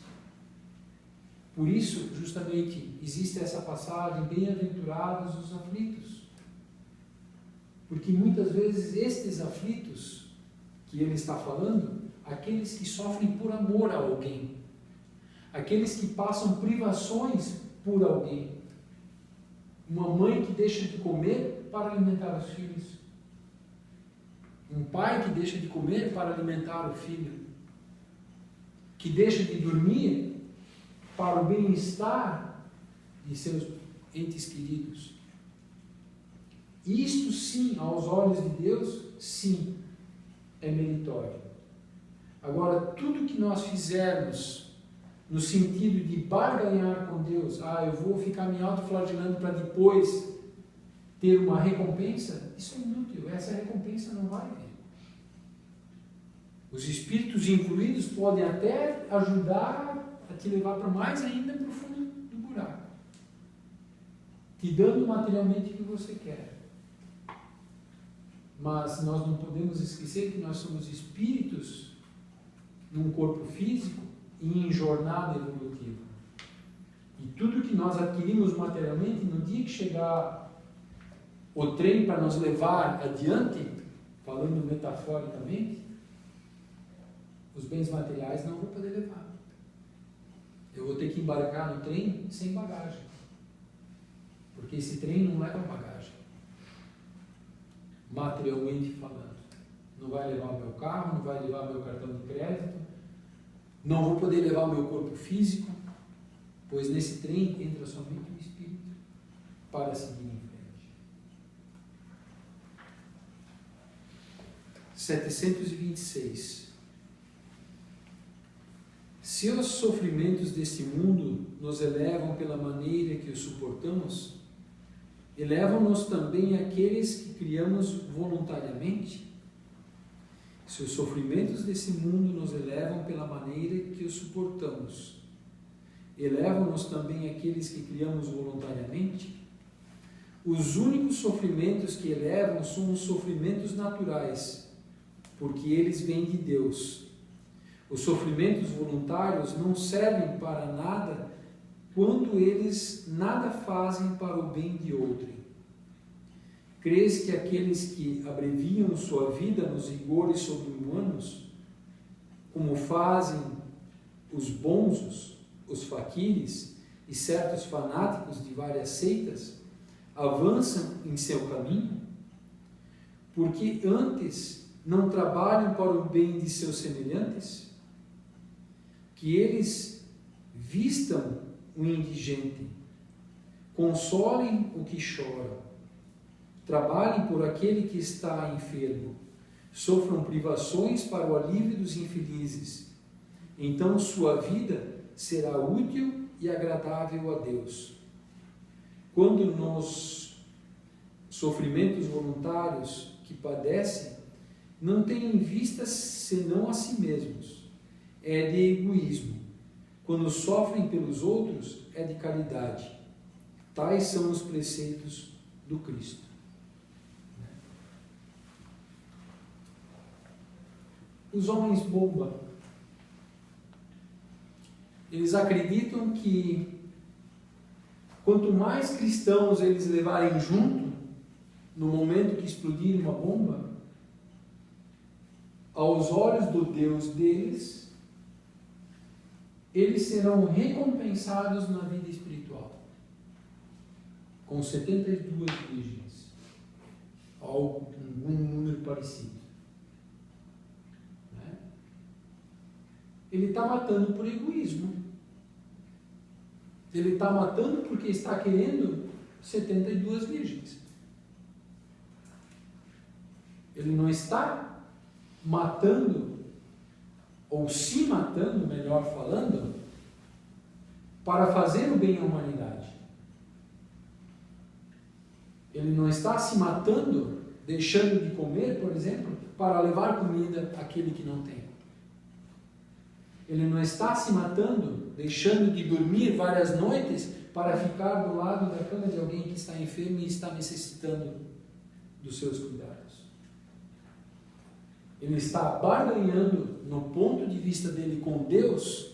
Por isso, justamente, existe essa passagem, bem-aventurados os aflitos. Porque muitas vezes estes aflitos que ele está falando, aqueles que sofrem por amor a alguém, aqueles que passam privações por alguém. Uma mãe que deixa de comer para alimentar os filhos. Um pai que deixa de comer para alimentar o filho. Que deixa de dormir para o bem-estar de seus entes queridos. Isto sim, aos olhos de Deus, sim, é meritório. Agora, tudo que nós fizermos no sentido de barganhar com Deus, eu vou ficar me autoflagelando para depois ter uma recompensa, isso é inútil, essa recompensa não vai vir. Os espíritos incluídos podem até ajudar a te levar para mais ainda para o fundo do buraco, te dando materialmente o que você quer. Mas nós não podemos esquecer que nós somos espíritos num corpo físico e em jornada evolutiva. E tudo que nós adquirimos materialmente, no dia que chegar o trem para nos levar adiante, falando metaforicamente, os bens materiais não vou poder levar. Eu vou ter que embarcar no trem sem bagagem. Porque esse trem não leva bagagem. Materialmente falando. Não vai levar o meu carro, não vai levar o meu cartão de crédito, não vou poder levar o meu corpo físico, pois nesse trem entra somente o espírito para seguir em frente. 726. Se os sofrimentos deste mundo nos elevam pela maneira que os suportamos, elevam-nos também aqueles que criamos voluntariamente? Se os sofrimentos desse mundo nos elevam pela maneira que os suportamos, elevam-nos também aqueles que criamos voluntariamente? Os únicos sofrimentos que elevam são os sofrimentos naturais, porque eles vêm de Deus. Os sofrimentos voluntários não servem para nada quando eles nada fazem para o bem de outrem. Crês que aqueles que abreviam sua vida nos rigores sobre-humanos, como fazem os bonzos, os faquires e certos fanáticos de várias seitas, avançam em seu caminho? Porque antes não trabalham para o bem de seus semelhantes? Que eles vistam o indigente, consolem o que chora, trabalhem por aquele que está enfermo, sofram privações para o alívio dos infelizes. Então sua vida será útil e agradável a Deus. Quando nos sofrimentos voluntários que padecem, não têm em vista senão a si mesmos, é de egoísmo. Quando sofrem pelos outros, é de caridade. Tais são os preceitos do Cristo. Os homens bomba, eles acreditam que quanto mais cristãos eles levarem junto, no momento que explodir uma bomba, aos olhos do Deus deles, eles serão recompensados na vida espiritual, com 72 virgens, algum número parecido. Ele está matando por egoísmo. Ele está matando porque está querendo 72 virgens. Ele não está matando, ou se matando, melhor falando, para fazer o bem à humanidade. Ele não está se matando, deixando de comer, por exemplo, para levar comida àquele que não tem. Ele não está se matando, deixando de dormir várias noites para ficar do lado da cama de alguém que está enfermo e está necessitando dos seus cuidados. Ele está barganhando, no ponto de vista dele com Deus,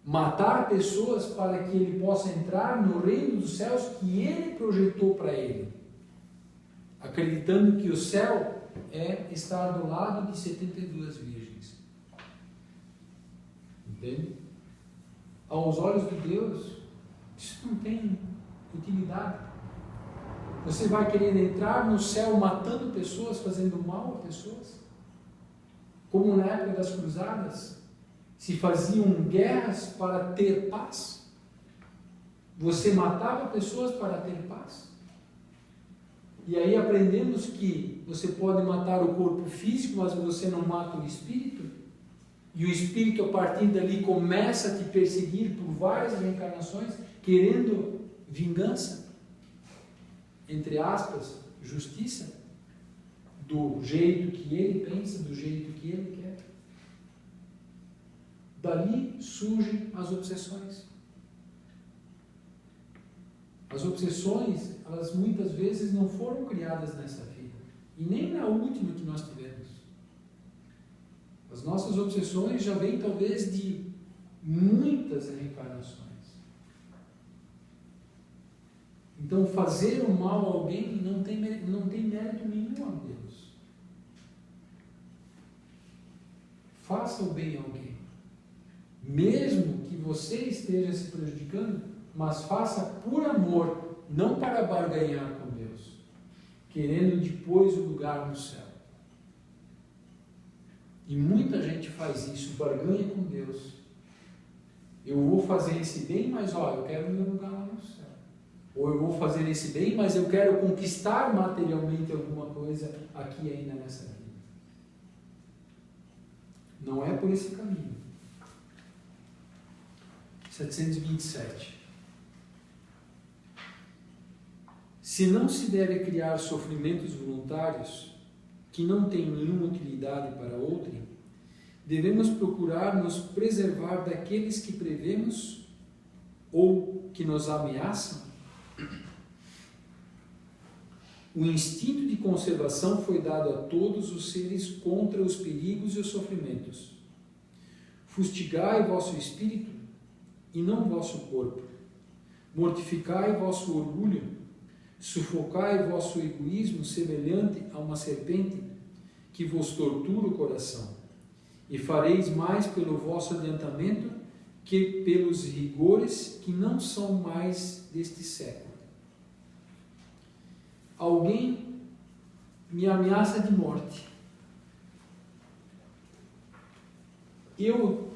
matar pessoas para que ele possa entrar no reino dos céus que ele projetou para ele, acreditando que o céu é estar do lado de 72 virgens. Entende? Aos olhos de Deus, isso não tem utilidade. Você vai querer entrar no céu matando pessoas, fazendo mal a pessoas? Como na época das cruzadas, se faziam guerras para ter paz? Você matava pessoas para ter paz? E aí aprendemos que você pode matar o corpo físico, mas você não mata o espírito. E o espírito, a partir dali, começa a te perseguir por várias reencarnações, querendo vingança, entre aspas, justiça, do jeito que ele pensa, do jeito que ele quer. Dali surgem as obsessões. As obsessões, elas muitas vezes não foram criadas nessa vida, e nem na última que nós tivemos. As nossas obsessões já vêm talvez de muitas reencarnações. Então fazer o mal a alguém não tem mérito nenhum a Deus. Faça o bem a alguém, mesmo que você esteja se prejudicando, mas faça por amor, não para barganhar com Deus, querendo depois o lugar no céu. E muita gente faz isso, barganha com Deus. Eu vou fazer esse bem, mas eu quero meu lugar lá no céu. Ou eu vou fazer esse bem, mas eu quero conquistar materialmente alguma coisa aqui ainda nessa vida. Não é por esse caminho. 727. Se não se deve criar sofrimentos voluntários que não têm nenhuma utilidade para outrem, devemos procurar nos preservar daqueles que prevemos ou que nos ameaçam. O instinto de conservação foi dado a todos os seres contra os perigos e os sofrimentos. Fustigai vosso espírito e não vosso corpo. Mortificai vosso orgulho. Sufocai vosso egoísmo semelhante a uma serpente que vos tortura o coração, e fareis mais pelo vosso adiantamento que pelos rigores que não são mais deste século. Alguém me ameaça de morte. Eu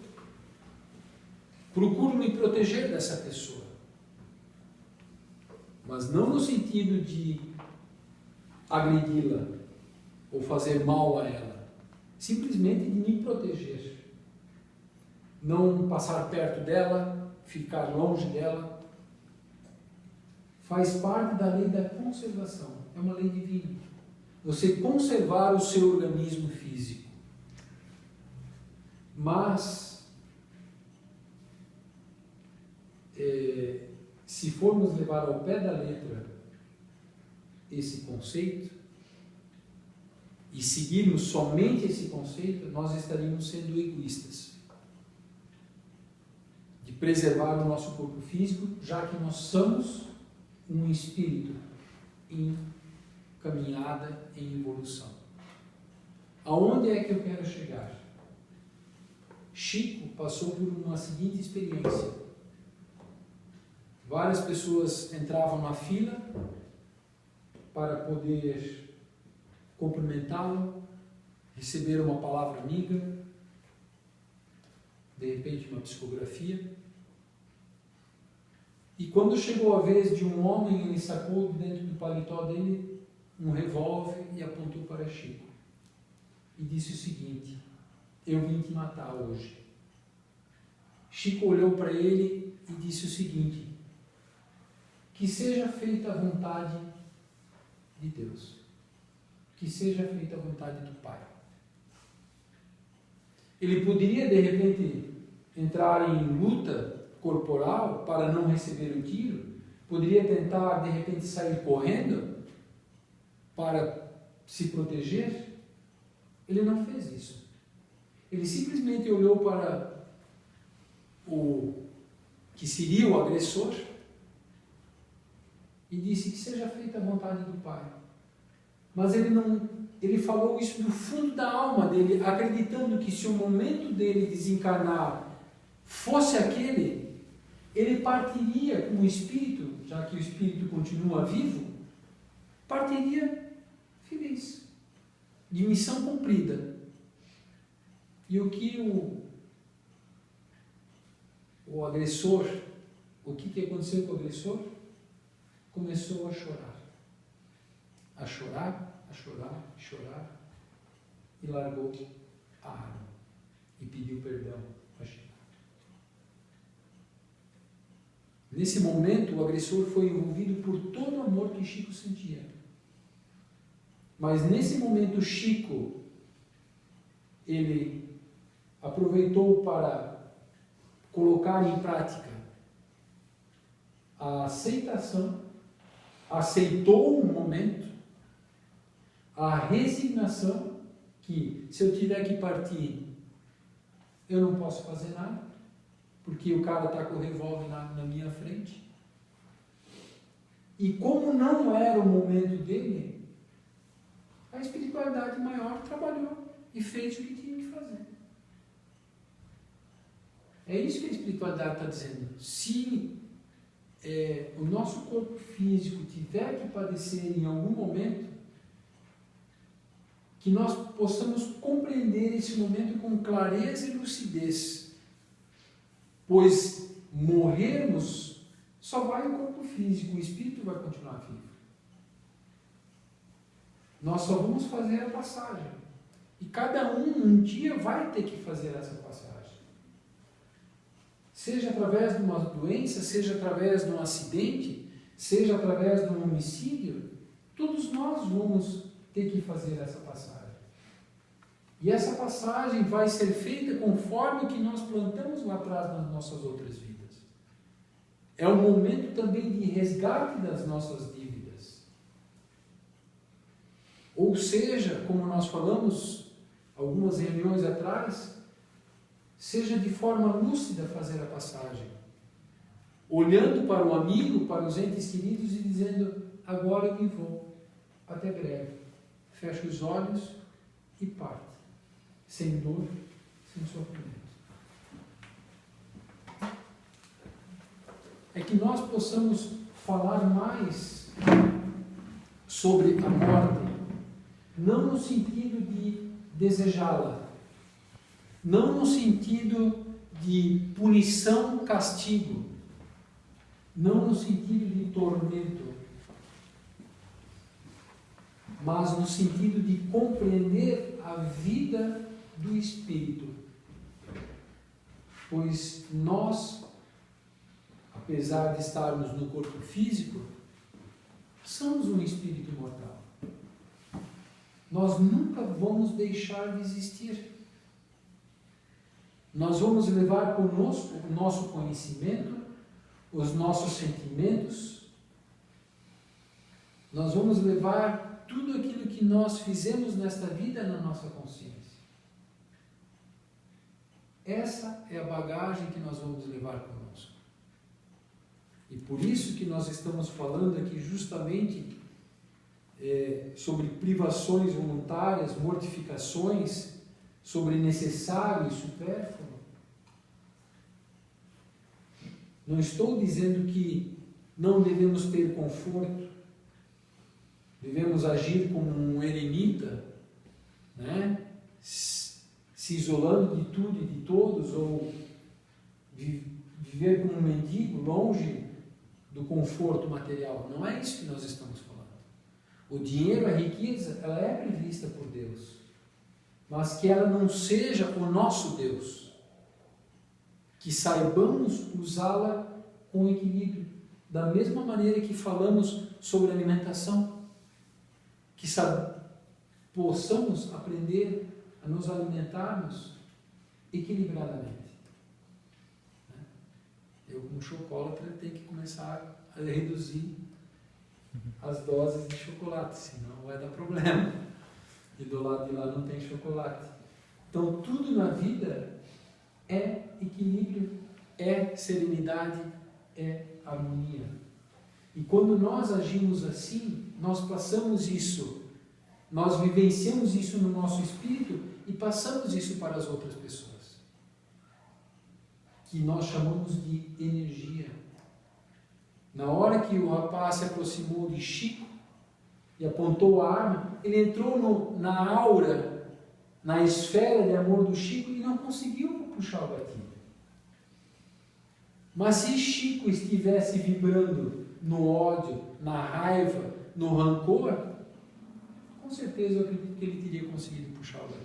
procuro me proteger dessa pessoa, mas não no sentido de agredi-la ou fazer mal a ela, simplesmente de me proteger, não passar perto dela, ficar longe dela. Faz parte da lei da conservação, é uma lei divina. Você conservar o seu organismo físico. Mas, se formos levar ao pé da letra esse conceito, e seguirmos somente esse conceito, nós estaríamos sendo egoístas. De preservar o nosso corpo físico, já que nós somos um espírito em caminhada, em evolução. Aonde é que eu quero chegar? Chico passou por uma seguinte experiência. Várias pessoas entravam na fila para poder cumprimentá-lo, receber uma palavra amiga, de repente uma psicografia. E quando chegou a vez de um homem, ele sacou de dentro do paletó dele um revólver e apontou para Chico. E disse o seguinte: eu vim te matar hoje. Chico olhou para ele e disse o seguinte: que seja feita a vontade de Deus. Que seja feita a vontade do Pai. Ele poderia, de repente, entrar em luta corporal para não receber o tiro, poderia tentar, de repente, sair correndo para se proteger, Ele não fez isso. Ele simplesmente olhou para o que seria o agressor e disse que seja feita a vontade do Pai. Mas ele falou isso do fundo da alma dele, acreditando que se o momento dele desencarnar fosse aquele, ele partiria com o espírito, já que o espírito continua vivo, partiria feliz, de missão cumprida. E o que o agressor, o que aconteceu com o agressor? Começou a chorar. A chorar, a chorar, a chorar, e largou a arma e pediu perdão a Chico. Nesse momento, o agressor foi envolvido por todo o amor que Chico sentia. Mas nesse momento, Chico, ele aproveitou para colocar em prática a aceitação, aceitou o momento, a resignação, que se eu tiver que partir, eu não posso fazer nada, porque o cara está com o revólver na minha frente. E como não era o momento dele, a espiritualidade maior trabalhou e fez o que tinha que fazer. É isso que a espiritualidade está dizendo. Se o nosso corpo físico tiver que padecer em algum momento, que nós possamos compreender esse momento com clareza e lucidez, pois morrermos só vai o corpo físico, o espírito vai continuar vivo. Nós só vamos fazer a passagem, e cada um dia vai ter que fazer essa passagem. Seja através de uma doença, seja através de um acidente, seja através de um homicídio, todos nós vamos ter que fazer essa passagem. E essa passagem vai ser feita conforme o que nós plantamos lá atrás nas nossas outras vidas. É um momento também de resgate das nossas dívidas. Ou seja, como nós falamos algumas reuniões atrás, seja de forma lúcida fazer a passagem, olhando para o amigo, para os entes queridos e dizendo: agora eu me vou, até breve. Fecha os olhos e parte, sem dor, sem sofrimento. É que nós possamos falar mais sobre a morte, não no sentido de desejá-la, não no sentido de punição, castigo, não no sentido de tormento, mas no sentido de compreender a vida do espírito. Pois nós, apesar de estarmos no corpo físico, somos um espírito imortal. Nós nunca vamos deixar de existir. Nós vamos levar conosco o nosso conhecimento, os nossos sentimentos, nós vamos levar tudo aquilo que nós fizemos nesta vida na nossa consciência. Essa é a bagagem que nós vamos levar conosco. E por isso que nós estamos falando aqui justamente sobre privações voluntárias, mortificações, sobre necessário e supérfluo. Não estou dizendo que não devemos ter conforto, devemos agir como um eremita, né? Se isolando de tudo e de todos, ou viver como um mendigo, longe do conforto material. Não é isso que nós estamos falando. O dinheiro, a riqueza, ela é prevista por Deus, mas que ela não seja o nosso Deus. Que saibamos usá-la com equilíbrio, da mesma maneira que falamos sobre alimentação, que possamos aprender a nos alimentarmos equilibradamente. Eu, como chocolatra, tenho que começar a reduzir as doses de chocolate, senão vai dar problema. E do lado de lá não tem chocolate. Então tudo na vida é equilíbrio, é serenidade, é harmonia. E quando nós agimos assim, nós passamos isso, nós vivenciamos isso no nosso espírito e passamos isso para as outras pessoas, que nós chamamos de energia. Na hora que o rapaz se aproximou de Chico e apontou a arma, ele entrou na aura, na esfera de amor do Chico e não conseguiu puxar o gatilho. Mas se Chico estivesse vibrando no ódio, na raiva, no rancor, com certeza eu acredito que ele teria conseguido puxar o gatilho.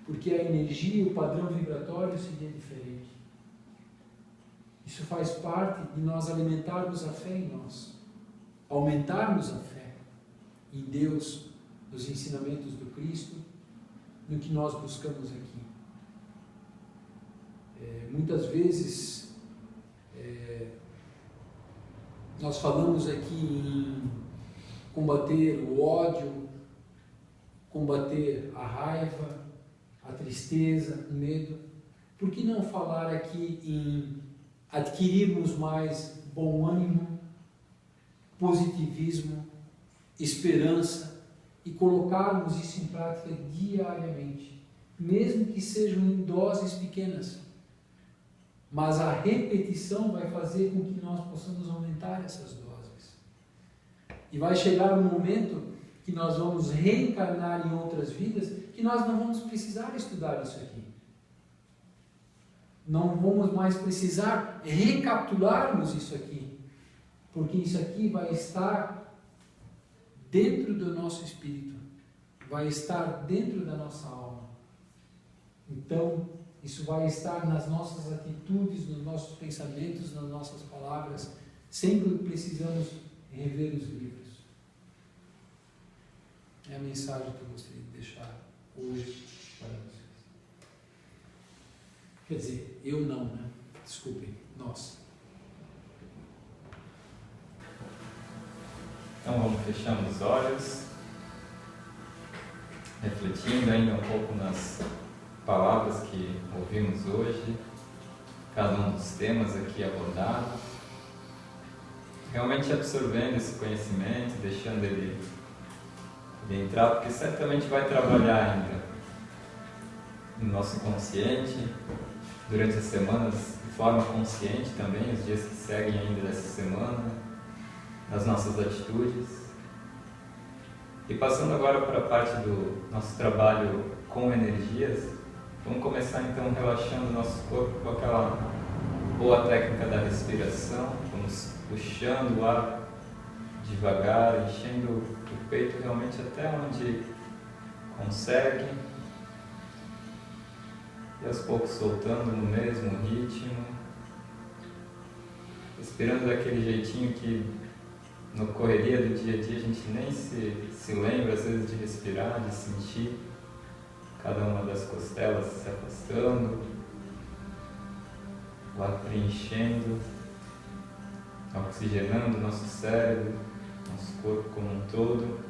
Porque a energia, o padrão vibratório seria diferente. Isso faz parte de nós alimentarmos a fé em nós, aumentarmos a fé em Deus, nos ensinamentos do Cristo, no que nós buscamos aqui. Muitas vezes nós falamos aqui em combater o ódio, combater a raiva, a tristeza, o medo. Por que não falar aqui em adquirirmos mais bom ânimo, positivismo, esperança e colocarmos isso em prática diariamente, mesmo que sejam em doses pequenas, mas a repetição vai fazer com que nós possamos aumentar essas doses. E vai chegar um momento que nós vamos reencarnar em outras vidas que nós não vamos precisar estudar isso aqui. Não vamos mais precisar recapitularmos isso aqui, porque isso aqui vai estar dentro do nosso espírito, vai estar dentro da nossa alma. Então, isso vai estar nas nossas atitudes, nos nossos pensamentos, nas nossas palavras. Sempre precisamos rever os livros. É a mensagem que eu gostaria de deixar hoje para vocês. Quer dizer, eu não, né? Desculpem, nós. Então vamos fechando os olhos, refletindo ainda um pouco nas palavras que ouvimos hoje, cada um dos temas aqui abordados, realmente absorvendo esse conhecimento, deixando ele entrar, porque certamente vai trabalhar ainda no nosso inconsciente, durante as semanas, de forma consciente também, os dias que seguem ainda dessa semana, nas nossas atitudes. E passando agora para a parte do nosso trabalho com energias, vamos começar então relaxando o nosso corpo com aquela boa técnica da respiração. Vamos puxando o ar devagar, enchendo o peito realmente até onde consegue. E aos poucos soltando no mesmo ritmo. Respirando daquele jeitinho que no correria do dia a dia a gente nem se lembra às vezes de respirar, de sentir cada uma das costelas se afastando, o ar preenchendo, oxigenando nosso cérebro, nosso corpo como um todo.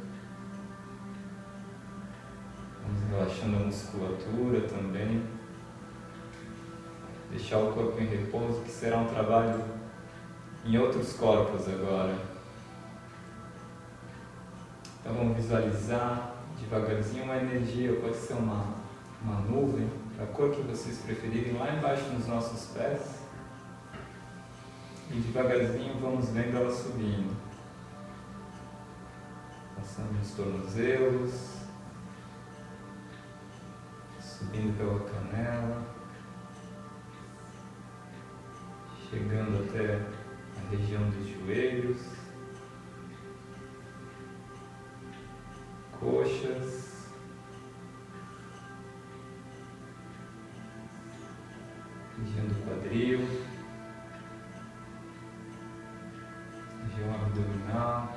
Vamos relaxando a musculatura também. Deixar o corpo em repouso, que será um trabalho em outros corpos agora. Então vamos visualizar devagarzinho uma energia, pode ser uma nuvem, a cor que vocês preferirem, lá embaixo nos nossos pés. E devagarzinho vamos vendo ela subindo. Passando nos tornozelos, subindo pela canela, chegando até a região dos joelhos, coxas, região do quadril, região abdominal,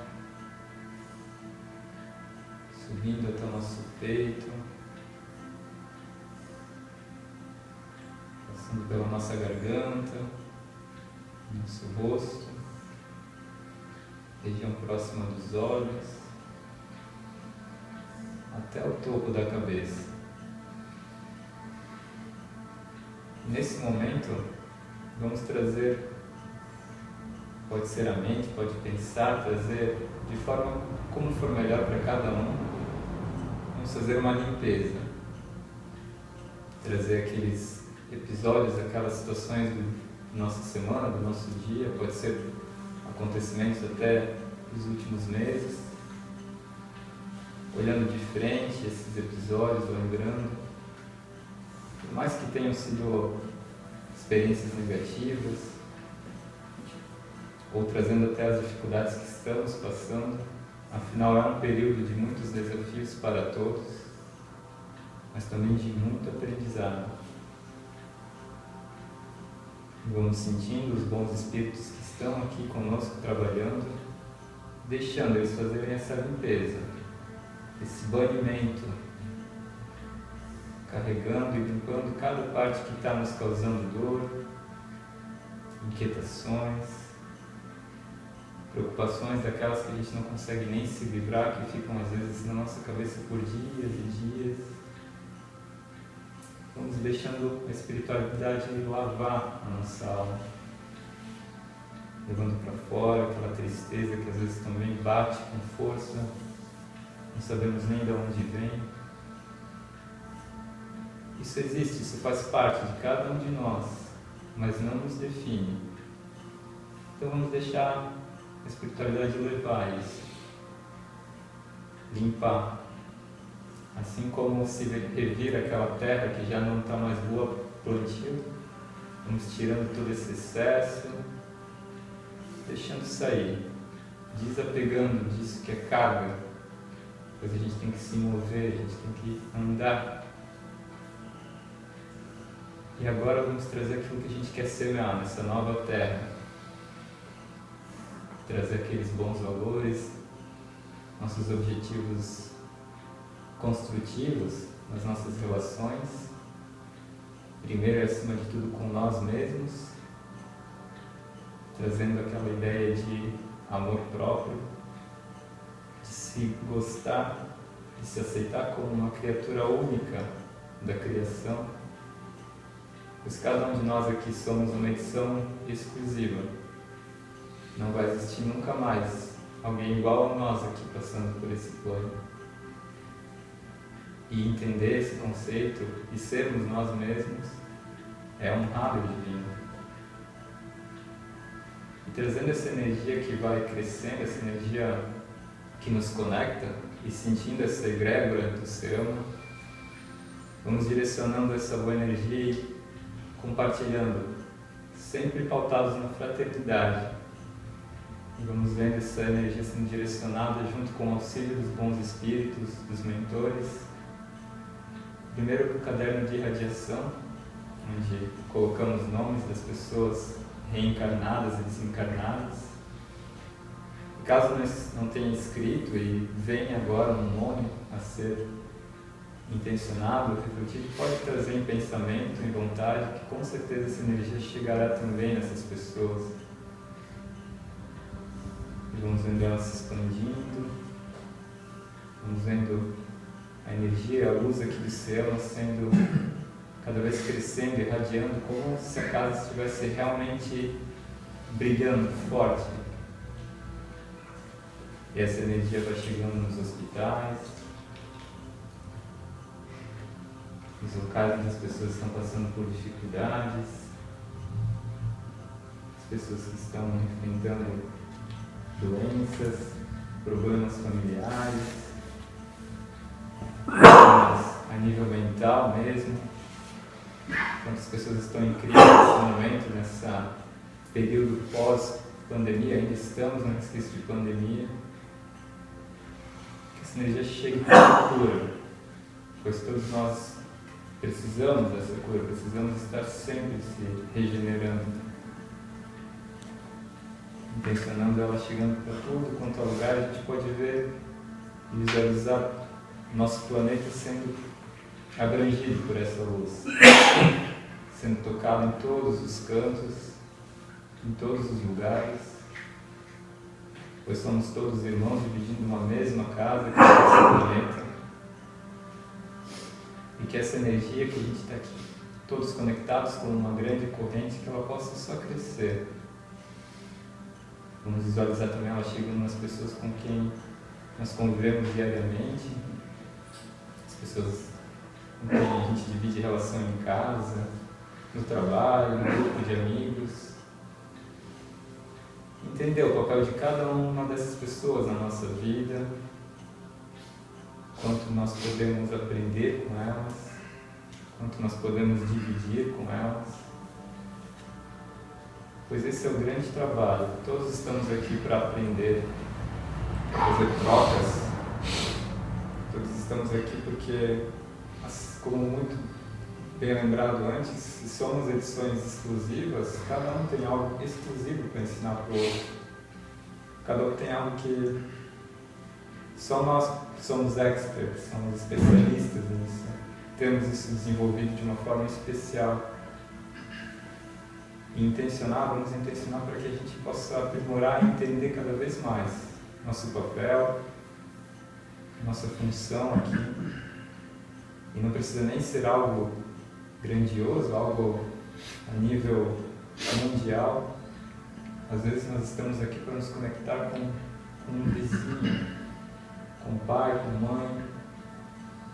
subindo até o nosso peito, passando pela nossa garganta, nosso rosto, região próxima dos olhos, até o topo da cabeça. Nesse momento, vamos trazer, pode ser a mente, pode pensar, trazer de forma como for melhor para cada um. Vamos fazer uma limpeza, trazer aqueles episódios, aquelas situações da nossa semana, do nosso dia, pode ser acontecimentos até dos últimos meses, olhando de frente esses episódios, lembrando, por mais que tenham sido experiências negativas, ou trazendo até as dificuldades que estamos passando, afinal é um período de muitos desafios para todos, mas também de muito aprendizado. Vamos sentindo os bons espíritos que estão aqui conosco trabalhando, deixando eles fazerem essa limpeza, esse banimento, carregando e limpando cada parte que está nos causando dor, inquietações, preocupações daquelas que a gente não consegue nem se livrar, que ficam às vezes na nossa cabeça por dias e dias. Vamos deixando a espiritualidade lavar a nossa alma, levando para fora aquela tristeza que às vezes também bate com força, não sabemos nem de onde vem. Isso existe, isso faz parte de cada um de nós, mas não nos define. Então vamos deixar a espiritualidade levar isso, limpar. Assim como se revira aquela terra que já não está mais boa para plantio, vamos tirando todo esse excesso, deixando sair, desapegando disso que é carga, pois a gente tem que se mover, a gente tem que andar. E agora vamos trazer aquilo que a gente quer semear nessa nova terra, trazer aqueles bons valores, nossos objetivos construtivos nas nossas relações, primeiro e acima de tudo com nós mesmos, trazendo aquela ideia de amor próprio, de se gostar, de se aceitar como uma criatura única da criação, pois cada um de nós aqui somos uma edição exclusiva, não vai existir nunca mais alguém igual a nós aqui passando por esse plano. E entender esse conceito e sermos nós mesmos é honrar o divino. E trazendo essa energia que vai crescendo, essa energia que nos conecta e sentindo essa egrégora do Seama, vamos direcionando essa boa energia e compartilhando, sempre pautados na fraternidade. E vamos vendo essa energia sendo direcionada junto com o auxílio dos bons espíritos, dos mentores. Primeiro com o caderno de irradiação, onde colocamos nomes das pessoas reencarnadas e desencarnadas. E caso não tenha escrito e venha agora um nome a ser intencionado, refletido, pode trazer em pensamento, em vontade, que com certeza essa energia chegará também nessas pessoas. E vamos vendo elas se expandindo, vamos vendo a energia, a luz aqui do céu sendo cada vez crescendo, irradiando, como se a casa estivesse realmente brilhando forte. E essa energia vai chegando nos hospitais, nos locais onde as pessoas estão passando por dificuldades, as pessoas que estão enfrentando doenças, problemas familiares, a nível mental mesmo. Quantas pessoas estão em crise nesse momento, nesse período pós-pandemia, ainda estamos no resquício de pandemia. Que essa energia chegue com a cura, pois todos nós precisamos dessa cura, precisamos estar sempre se regenerando, intencionando ela chegando para tudo quanto é lugar. A gente pode ver e visualizar nosso planeta sendo abrangido por essa luz, sendo tocado em todos os cantos, em todos os lugares, pois somos todos irmãos dividindo uma mesma casa que é esse planeta, que essa energia que a gente está aqui, todos conectados com uma grande corrente, que ela possa só crescer. Vamos visualizar também ela chegando nas pessoas com quem nós convivemos diariamente, as pessoas com quem a gente divide relação em casa, no trabalho, no grupo de amigos. Entender o papel de cada uma dessas pessoas na nossa vida, quanto nós podemos aprender com elas, quanto nós podemos dividir com elas. Pois esse é o grande trabalho. Todos estamos aqui para aprender, para fazer trocas. Todos estamos aqui porque, como muito bem lembrado antes, se somos edições exclusivas, cada um tem algo exclusivo para ensinar para o outro. Cada um tem algo que só nós somos experts, somos especialistas nisso. Temos isso desenvolvido de uma forma especial. E vamos intencionar para que a gente possa aprimorar e entender cada vez mais nosso papel, nossa função aqui. E não precisa nem ser algo grandioso, algo a nível mundial. Às vezes nós estamos aqui para nos conectar com um vizinho, com pai, com mãe.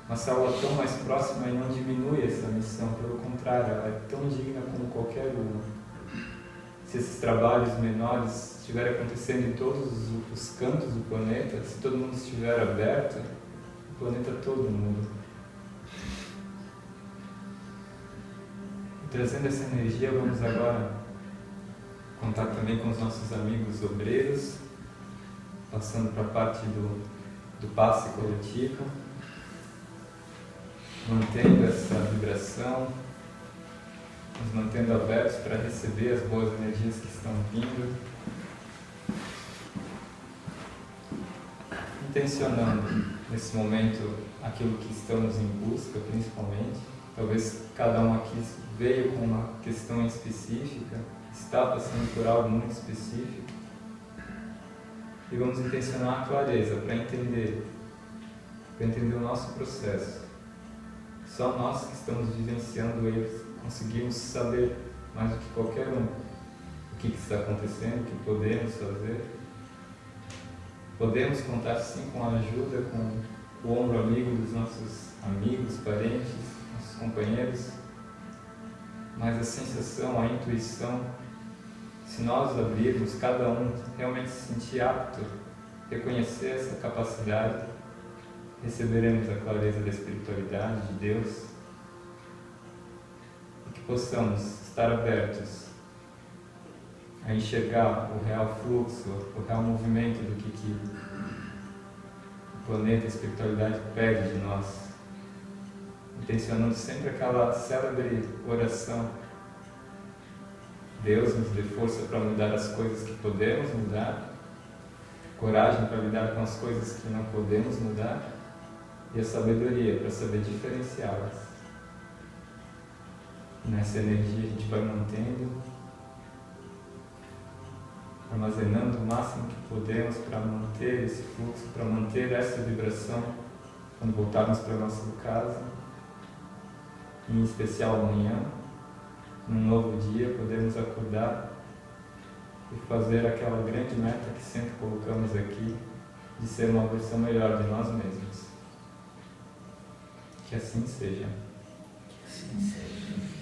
Uma célula tão mais próxima e não diminui essa missão, pelo contrário, ela é tão digna como qualquer uma. Se esses trabalhos menores estiverem acontecendo em todos os cantos do planeta, se todo mundo estiver aberto, o planeta todo muda. E trazendo essa energia, vamos agora contar também com os nossos amigos obreiros, passando para a parte do passe coletivo, mantendo essa vibração, nos mantendo abertos para receber as boas energias que estão vindo, intencionando nesse momento aquilo que estamos em busca, principalmente. Talvez cada um aqui veio com uma questão específica, está passando por algo muito específico, e vamos intencionar a clareza para entender o nosso processo. Só nós que estamos vivenciando eles conseguimos saber mais do que qualquer um o que está acontecendo, o que podemos fazer. Podemos contar sim com a ajuda, com o ombro amigo dos nossos amigos, parentes, nossos companheiros, mas a sensação, a intuição, se nós abrirmos, cada um realmente se sentir apto, reconhecer essa capacidade, receberemos a clareza da espiritualidade, de Deus, e que possamos estar abertos a enxergar o real fluxo, o real movimento do que o planeta, a espiritualidade pede de nós, intencionando sempre aquela célebre oração: Deus nos dê força para mudar as coisas que podemos mudar, coragem para lidar com as coisas que não podemos mudar, e a sabedoria para saber diferenciá-las. Nessa energia a gente vai mantendo, armazenando o máximo que podemos para manter esse fluxo, para manter essa vibração quando voltarmos para a nossa casa, em especial amanhã, num novo dia, podemos acordar e fazer aquela grande meta que sempre colocamos aqui, de ser uma versão melhor de nós mesmos. Que assim seja. Que assim seja.